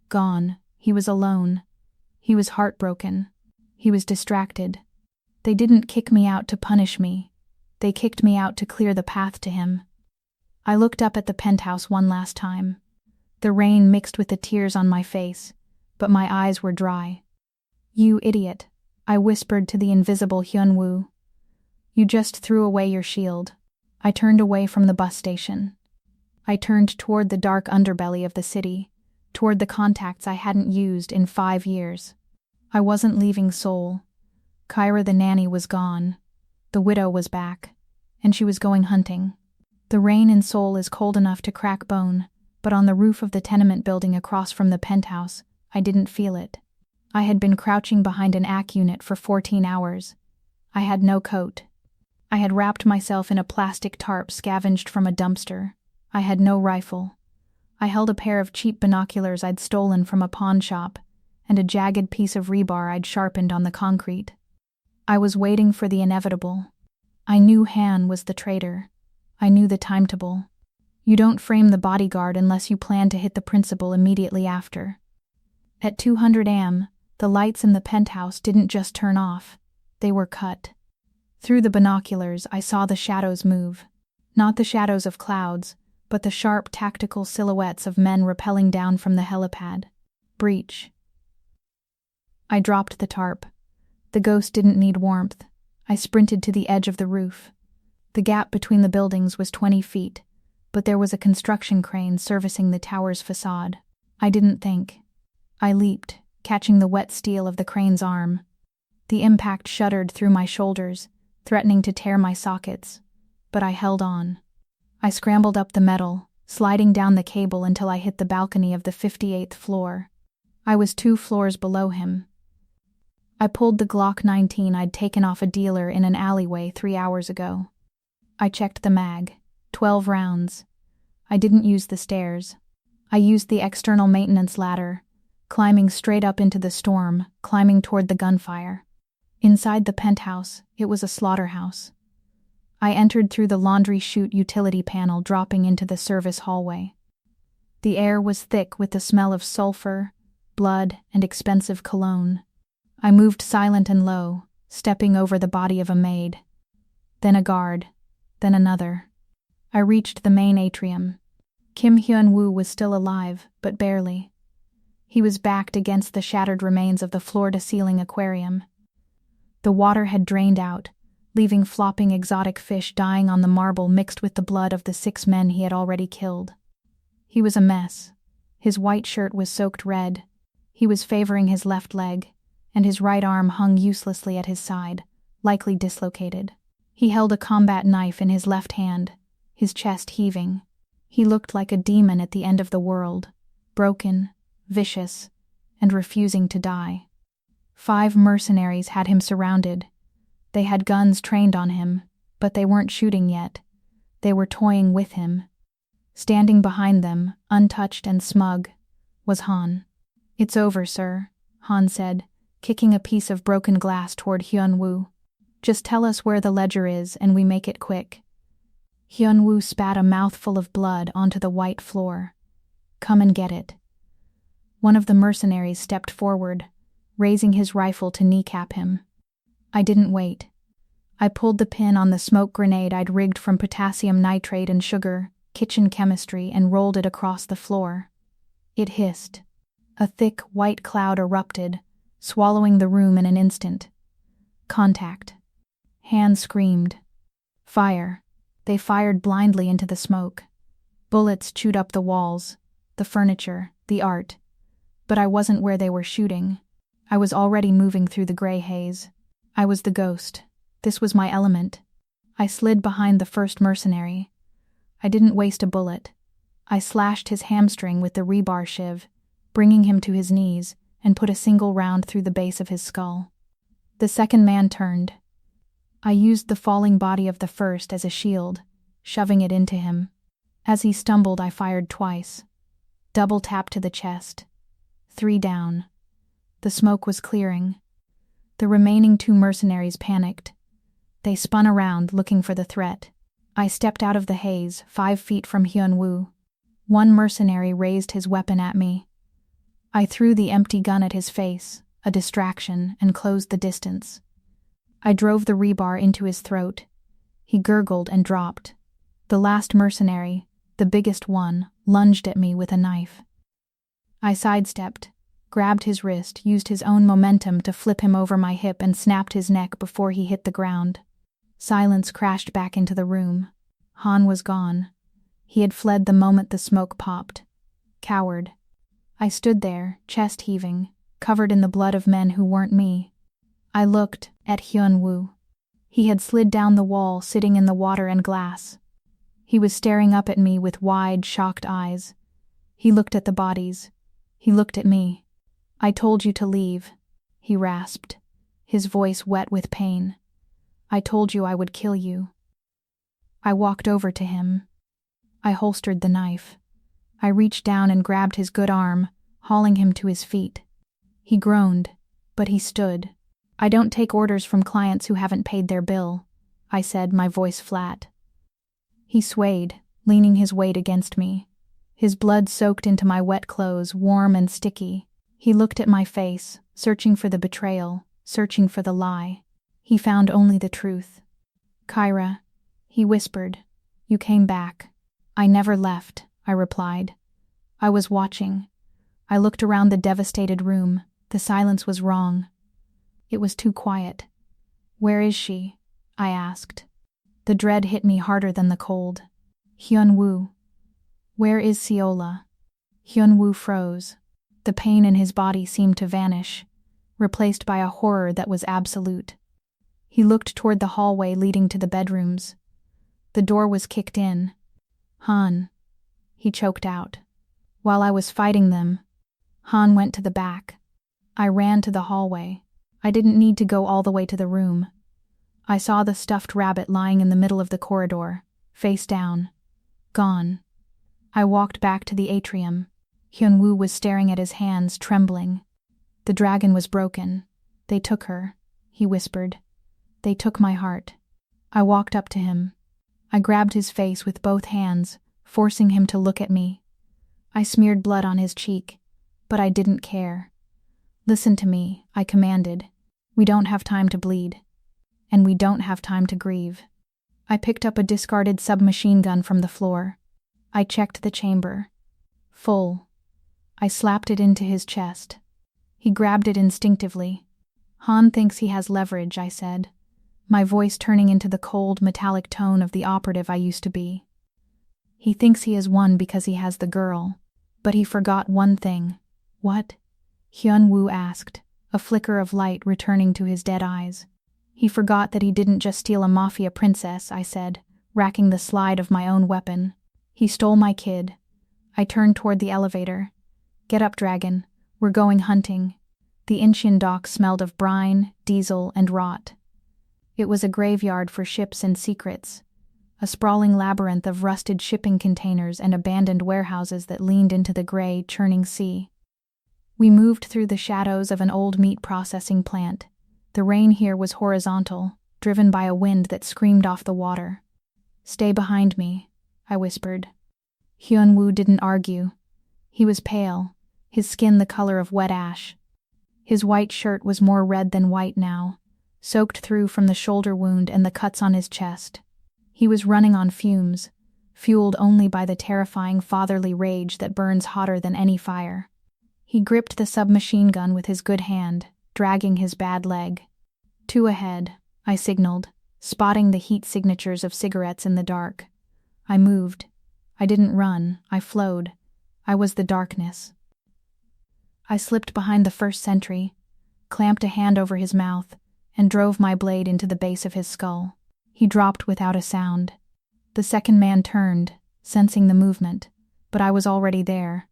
gone, he was alone. He was heartbroken. He was distracted. They didn't kick me out to punish me. They kicked me out to clear the path to him. I looked up at the penthouse one last time. The rain mixed with the tears on my face, but my eyes were dry. "You idiot," I whispered to the invisible Hyun-woo. "You just threw away your shield." I turned away from the bus station. I turned toward the dark underbelly of the city, toward the contacts I hadn't used in 5 years. I wasn't leaving Seoul. Kyra the nanny was gone. The widow was back, and she was going hunting. The rain in Seoul is cold enough to crack bone, but on the roof of the tenement building across from the penthouse, I didn't feel it. I had been crouching behind an AC unit for 14 hours. I had no coat. I had wrapped myself in a plastic tarp scavenged from a dumpster. I had no rifle. I held a pair of cheap binoculars I'd stolen from a pawn shop, and a jagged piece of rebar I'd sharpened on the concrete. I was waiting for the inevitable. I knew Han was the traitor. I knew the timetable. You don't frame the bodyguard unless you plan to hit the principal immediately after. At 200 am, the lights in the penthouse didn't just turn off. They were cut. Through the binoculars, I saw the shadows move. Not the shadows of clouds, but the sharp tactical silhouettes of men rappelling down from the helipad. Breach. I dropped the tarp. The ghost didn't need warmth. I sprinted to the edge of the roof. The gap between the buildings was 20 feet, but there was a construction crane servicing the tower's facade. I didn't think. I leaped, catching the wet steel of the crane's arm. The impact shuddered through my shoulders, threatening to tear my sockets, but I held on. I scrambled up the metal, sliding down the cable until I hit the balcony of the 58th floor. I was 2 floors below him. I pulled the Glock 19 I'd taken off a dealer in an alleyway 3 hours ago. I checked the mag. 12 rounds. I didn't use the stairs. I used the external maintenance ladder, climbing straight up into the storm, climbing toward the gunfire. Inside the penthouse, it was a slaughterhouse. I entered through the laundry chute utility panel, dropping into the service hallway. The air was thick with the smell of sulfur, blood, and expensive cologne. I moved silent and low, stepping over the body of a maid. Then a guard. Then another. I reached the main atrium. Kim Hyun-woo was still alive, but barely. He was backed against the shattered remains of the floor-to-ceiling aquarium. The water had drained out, leaving flopping exotic fish dying on the marble mixed with the blood of the 6 men he had already killed. He was a mess. His white shirt was soaked red. He was favoring his left leg, and his right arm hung uselessly at his side, likely dislocated. He held a combat knife in his left hand, his chest heaving. He looked like a demon at the end of the world, broken, vicious, and refusing to die. 5 mercenaries had him surrounded. They had guns trained on him, but they weren't shooting yet. They were toying with him. Standing behind them, untouched and smug, was Han. "It's over, sir," Han said, kicking a piece of broken glass toward Hyun-woo. "Just tell us where the ledger is and we make it quick." Hyun-woo spat a mouthful of blood onto the white floor. "Come and get it." One of the mercenaries stepped forward, raising his rifle to kneecap him. I didn't wait. I pulled the pin on the smoke grenade I'd rigged from potassium nitrate and sugar, kitchen chemistry, and rolled it across the floor. It hissed. A thick, white cloud erupted, swallowing the room in an instant. Contact. Han screamed. Fire. They fired blindly into the smoke. Bullets chewed up the walls, the furniture, the art. But I wasn't where they were shooting. I was already moving through the gray haze. I was the ghost. This was my element. I slid behind the first mercenary. I didn't waste a bullet. I slashed his hamstring with the rebar shiv, bringing him to his knees, and put a single round through the base of his skull. The second man turned. I used the falling body of the first as a shield, shoving it into him. As he stumbled, I fired twice. Double tap to the chest. 3 down. The smoke was clearing. The remaining 2 mercenaries panicked. They spun around, looking for the threat. I stepped out of the haze, 5 feet from Hyun-woo. One mercenary raised his weapon at me. I threw the empty gun at his face, a distraction, and closed the distance. I drove the rebar into his throat. He gurgled and dropped. The last mercenary, the biggest one, lunged at me with a knife. I sidestepped, grabbed his wrist, used his own momentum to flip him over my hip and snapped his neck before he hit the ground. Silence crashed back into the room. Han was gone. He had fled the moment the smoke popped. Coward. I stood there, chest heaving, covered in the blood of men who weren't me. I looked at Hyun-woo. He had slid down the wall, sitting in the water and glass. He was staring up at me with wide, shocked eyes. He looked at the bodies. He looked at me. "I told you to leave," he rasped, his voice wet with pain. "I told you I would kill you." I walked over to him. I holstered the knife. I reached down and grabbed his good arm, hauling him to his feet. He groaned, but he stood. "I don't take orders from clients who haven't paid their bill," I said, my voice flat. He swayed, leaning his weight against me. His blood soaked into my wet clothes, warm and sticky. He looked at my face, searching for the betrayal, searching for the lie. He found only the truth. "Kyra," he whispered, "you came back." "I never left," I replied. "I was watching." I looked around the devastated room. The silence was wrong. It was too quiet. "Where is she?" I asked. The dread hit me harder than the cold. "Hyun-woo." "Where is Siola?" Hyun-woo froze. The pain in his body seemed to vanish, replaced by a horror that was absolute. He looked toward the hallway leading to the bedrooms. The door was kicked in. "Han," he choked out. While I was fighting them, Han went to the back. I ran to the hallway. I didn't need to go all the way to the room. I saw the stuffed rabbit lying in the middle of the corridor, face down. Gone. I walked back to the atrium. Hyun-woo was staring at his hands, trembling. "The dragon was broken. They took her," he whispered. "They took my heart." I walked up to him. I grabbed his face with both hands, forcing him to look at me. I smeared blood on his cheek, but I didn't care. "Listen to me," I commanded. "We don't have time to bleed. And we don't have time to grieve." I picked up a discarded submachine gun from the floor. I checked the chamber. Full. I slapped it into his chest. He grabbed it instinctively. "Han thinks he has leverage," I said, my voice turning into the cold, metallic tone of the operative I used to be. "He thinks he has won because he has the girl. But he forgot one thing." "What?" Hyun-woo asked, a flicker of light returning to his dead eyes. "He forgot that he didn't just steal a mafia princess," I said, racking the slide of my own weapon. "He stole my kid." I turned toward the elevator. "Get up, Dragon. We're going hunting." The Incheon dock smelled of brine, diesel, and rot. It was a graveyard for ships and secrets, a sprawling labyrinth of rusted shipping containers and abandoned warehouses that leaned into the gray, churning sea. We moved through the shadows of an old meat processing plant. The rain here was horizontal, driven by a wind that screamed off the water. "Stay behind me," I whispered. Hyun-woo didn't argue. He was pale, his skin the color of wet ash. His white shirt was more red than white now, soaked through from the shoulder wound and the cuts on his chest. He was running on fumes, fueled only by the terrifying fatherly rage that burns hotter than any fire. He gripped the submachine gun with his good hand, dragging his bad leg. "Two ahead," I signaled, spotting the heat signatures of cigarettes in the dark. I moved. I didn't run, I flowed. I was the darkness. I slipped behind the first sentry, clamped a hand over his mouth, and drove my blade into the base of his skull. He dropped without a sound. The second man turned, sensing the movement, but I was already there.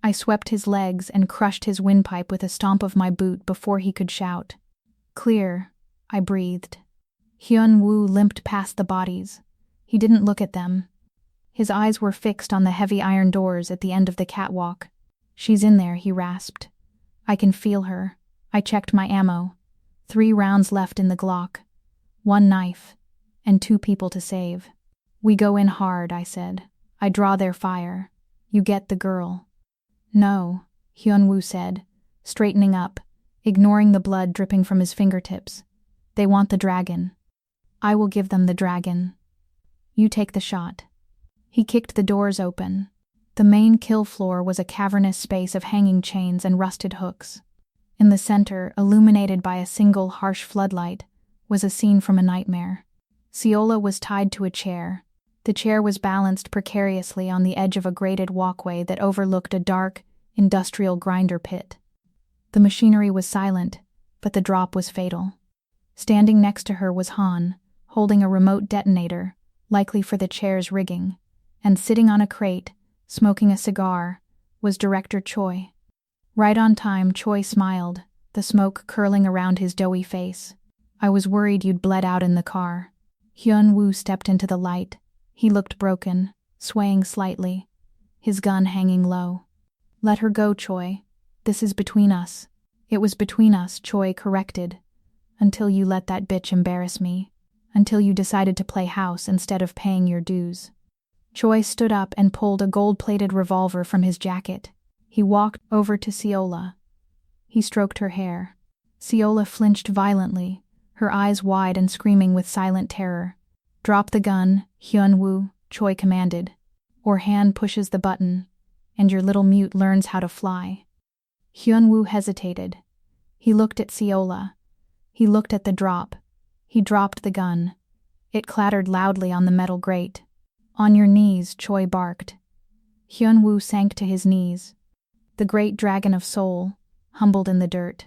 I swept his legs and crushed his windpipe with a stomp of my boot before he could shout. Clear, I breathed. Hyun-woo limped past the bodies. He didn't look at them. His eyes were fixed on the heavy iron doors at the end of the catwalk. She's in there, he rasped. I can feel her. I checked my ammo. 3 rounds left in the Glock. 1 knife. And 2 people to save. We go in hard, I said. I draw their fire. You get the girl. No, Hyun-woo said, straightening up, ignoring the blood dripping from his fingertips. They want the dragon. I will give them the dragon. You take the shot. He kicked the doors open. The main kill floor was a cavernous space of hanging chains and rusted hooks. In the center, illuminated by a single harsh floodlight, was a scene from a nightmare. Siola was tied to a chair. The chair was balanced precariously on the edge of a grated walkway that overlooked a dark, industrial grinder pit. The machinery was silent, but the drop was fatal. Standing next to her was Han, holding a remote detonator, likely for the chair's rigging, and sitting on a crate, smoking a cigar, was Director Choi. Right on time, Choi smiled, the smoke curling around his doughy face. I was worried you'd bled out in the car. Hyun-woo stepped into the light. He looked broken, swaying slightly, his gun hanging low. Let her go, Choi. This is between us. It was between us, Choi corrected. Until you let that bitch embarrass me. Until you decided to play house instead of paying your dues. Choi stood up and pulled a gold-plated revolver from his jacket. He walked over to Siola. He stroked her hair. Siola flinched violently, her eyes wide and screaming with silent terror. Drop the gun, Hyun-woo, Choi commanded, or Han pushes the button, and your little mute learns how to fly. Hyun-woo hesitated. He looked at Siola. He looked at the drop. He dropped the gun. It clattered loudly on the metal grate. On your knees, Choi barked. Hyun-woo sank to his knees. The great Dragon of Seoul, humbled in the dirt.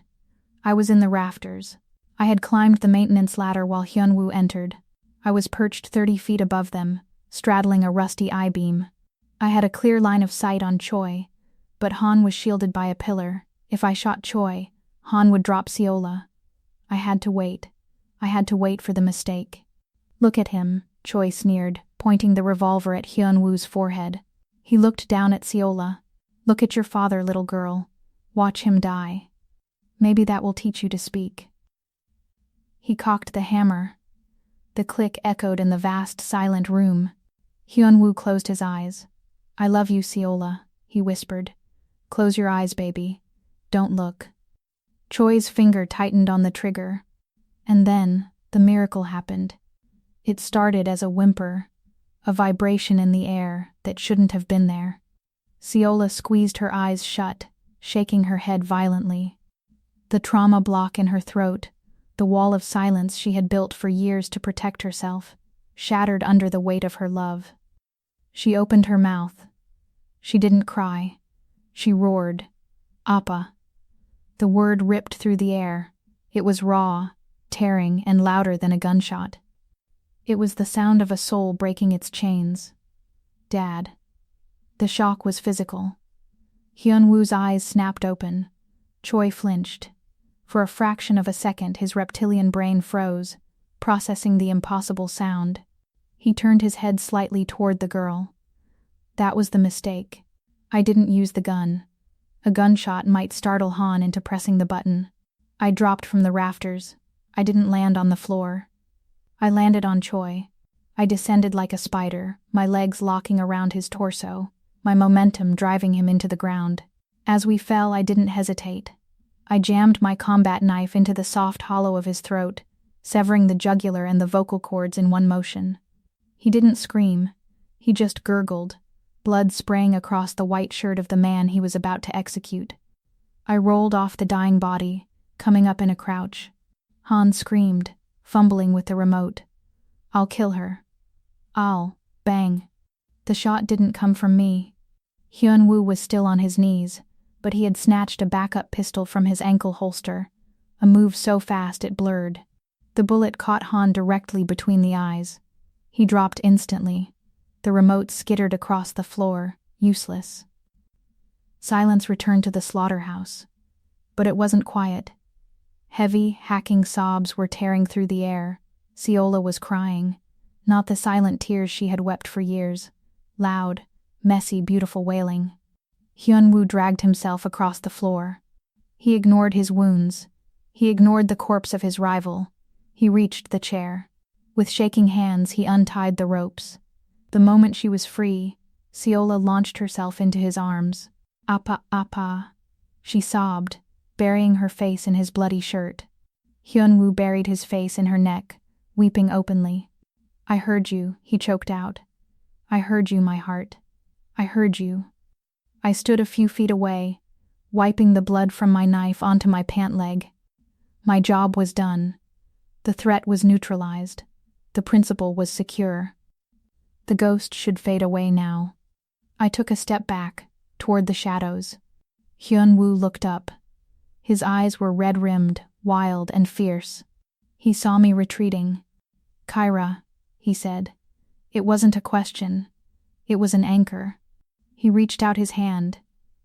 I was in the rafters. I had climbed the maintenance ladder while Hyun-woo entered. I was perched 30 feet above them, straddling a rusty I-beam. I had a clear line of sight on Choi, but Han was shielded by a pillar. If I shot Choi, Han would drop Siola. I had to wait. I had to wait for the mistake. Look at him, Choi sneered, pointing the revolver at Hyun-woo's forehead. He looked down at Siola. Look at your father, little girl. Watch him die. Maybe that will teach you to speak. He cocked the hammer. The click echoed in the vast, silent room. Hyun-woo closed his eyes. I love you, Siola, he whispered. Close your eyes, baby. Don't look. Choi's finger tightened on the trigger. And then, the miracle happened. It started as a whimper, a vibration in the air that shouldn't have been there. Siola squeezed her eyes shut, shaking her head violently. The trauma block in her throat, the wall of silence she had built for years to protect herself, shattered under the weight of her love. She opened her mouth. She didn't cry. She roared. Appa. The word ripped through the air. It was raw, tearing, and louder than a gunshot. It was the sound of a soul breaking its chains. Dad. The shock was physical. Hyun-woo's eyes snapped open. Choi flinched. For a fraction of a second, his reptilian brain froze, processing the impossible sound. He turned his head slightly toward the girl. That was the mistake. I didn't use the gun. A gunshot might startle Han into pressing the button. I dropped from the rafters. I didn't land on the floor. I landed on Choi. I descended like a spider, my legs locking around his torso, my momentum driving him into the ground. As we fell, I didn't hesitate. I jammed my combat knife into the soft hollow of his throat, severing the jugular and the vocal cords in one motion. He didn't scream. He just gurgled, blood spraying across the white shirt of the man he was about to execute. I rolled off the dying body, coming up in a crouch. Han screamed, fumbling with the remote. I'll kill her. Bang. The shot didn't come from me. Hyun-woo was still on his knees, but he had snatched a backup pistol from his ankle holster, a move so fast it blurred. The bullet caught Han directly between the eyes. He dropped instantly. The remote skittered across the floor, useless. Silence returned to the slaughterhouse. But it wasn't quiet. Heavy, hacking sobs were tearing through the air. Siola was crying, not the silent tears she had wept for years. Loud, messy, beautiful wailing. Hyun-woo dragged himself across the floor. He ignored his wounds. He ignored the corpse of his rival. He reached the chair. With shaking hands, he untied the ropes. The moment she was free, Siola launched herself into his arms. Appa. She sobbed, burying her face in his bloody shirt. Hyun-woo buried his face in her neck, weeping openly. I heard you, he choked out. I heard you, my heart. I heard you. I stood a few feet away, wiping the blood from my knife onto my pant leg. My job was done. The threat was neutralized. The principle was secure. The ghost should fade away now. I took a step back, toward the shadows. Hyun-woo looked up. His eyes were red-rimmed, wild and fierce. He saw me retreating. Kyra, he said. It wasn't a question. It was an anchor. He reached out his hand,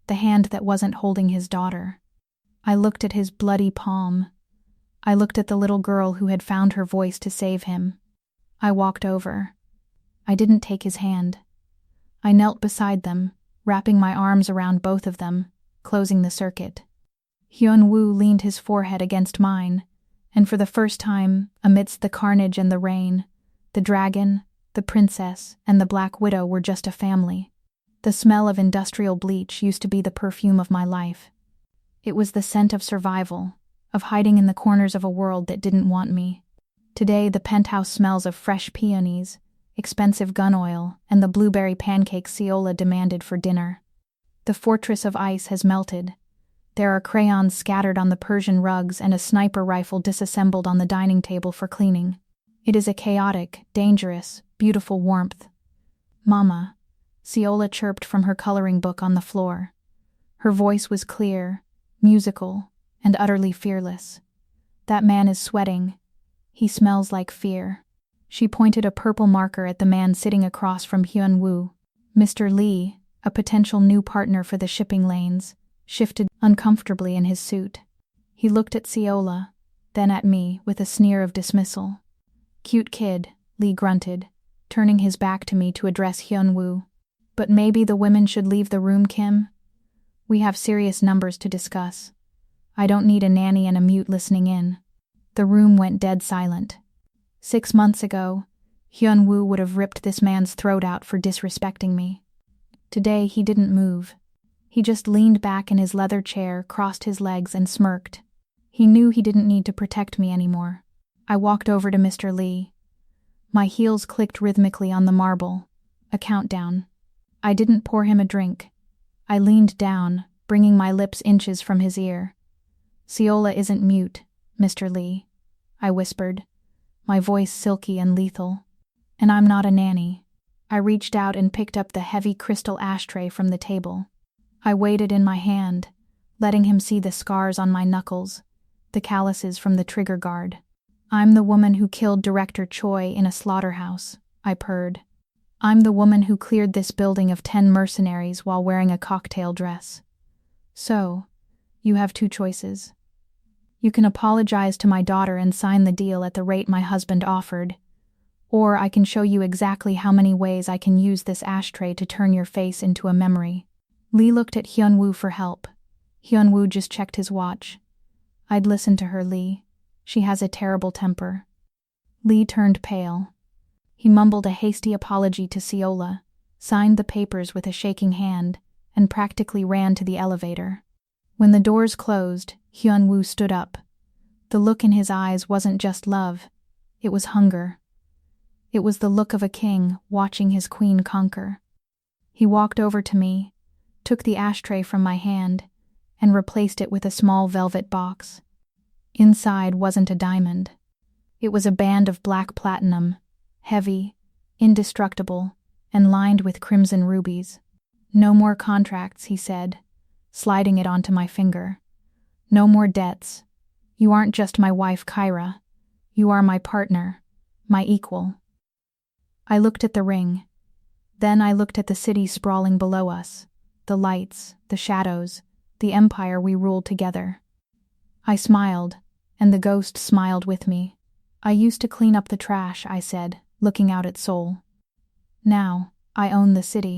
the hand that wasn't holding his daughter. I looked at his bloody palm. I looked at the little girl who had found her voice to save him. I walked over. I didn't take his hand. I knelt beside them, wrapping my arms around both of them, closing the circuit. Hyun-woo leaned his forehead against mine, and for the first time, amidst the carnage and the rain, the dragon, the princess, and the Black Widow were just a family. The smell of industrial bleach used to be the perfume of my life. It was the scent of survival, of hiding in the corners of a world that didn't want me. Today the penthouse smells of fresh peonies, expensive gun oil, and the blueberry pancakes Siola demanded for dinner. The fortress of ice has melted. There are crayons scattered on the Persian rugs and a sniper rifle disassembled on the dining table for cleaning. It is a chaotic, dangerous, beautiful warmth. Mama, Siola chirped from her coloring book on the floor. Her voice was clear, musical, and utterly fearless. That man is sweating. He smells like fear. She pointed a purple marker at the man sitting across from Hyun-woo. Mr. Lee, a potential new partner for the shipping lanes, shifted uncomfortably in his suit. He looked at Siola, then at me with a sneer of dismissal. Cute kid, Lee grunted, turning his back to me to address Hyun-woo. But maybe the women should leave the room, Kim? We have serious numbers to discuss. I don't need a nanny and a mute listening in. The room went dead silent. 6 months ago, Hyun-woo would have ripped this man's throat out for disrespecting me. Today he didn't move. He just leaned back in his leather chair, crossed his legs, and smirked. He knew he didn't need to protect me anymore. I walked over to Mr. Lee. My heels clicked rhythmically on the marble. A countdown. I didn't pour him a drink. I leaned down, bringing my lips inches from his ear. Siola isn't mute, Mr. Lee, I whispered, my voice silky and lethal. And I'm not a nanny. I reached out and picked up the heavy crystal ashtray from the table. I weighed it in my hand, letting him see the scars on my knuckles, the calluses from the trigger guard. I'm the woman who killed Director Choi in a slaughterhouse, I purred. I'm the woman who cleared this building of 10 mercenaries while wearing a cocktail dress. So, you have 2 choices. You can apologize to my daughter and sign the deal at the rate my husband offered, or I can show you exactly how many ways I can use this ashtray to turn your face into a memory. Lee looked at Hyun-woo for help. Hyun-woo just checked his watch. I'd listen to her, Lee. She has a terrible temper. Lee turned pale. He mumbled a hasty apology to Siola, signed the papers with a shaking hand, and practically ran to the elevator. When the doors closed, Hyun-woo stood up. The look in his eyes wasn't just love, it was hunger. It was the look of a king watching his queen conquer. He walked over to me, took the ashtray from my hand, and replaced it with a small velvet box. Inside wasn't a diamond. It was a band of black platinum, heavy, indestructible, and lined with crimson rubies. No more contracts, he said, sliding it onto my finger. No more debts. You aren't just my wife, Kyra. You are my partner, my equal. I looked at the ring. Then I looked at the city sprawling below us, the lights, the shadows, the empire we ruled together. I smiled, and the ghost smiled with me. I used to clean up the trash, I said, looking out at Seoul. Now, I own the city.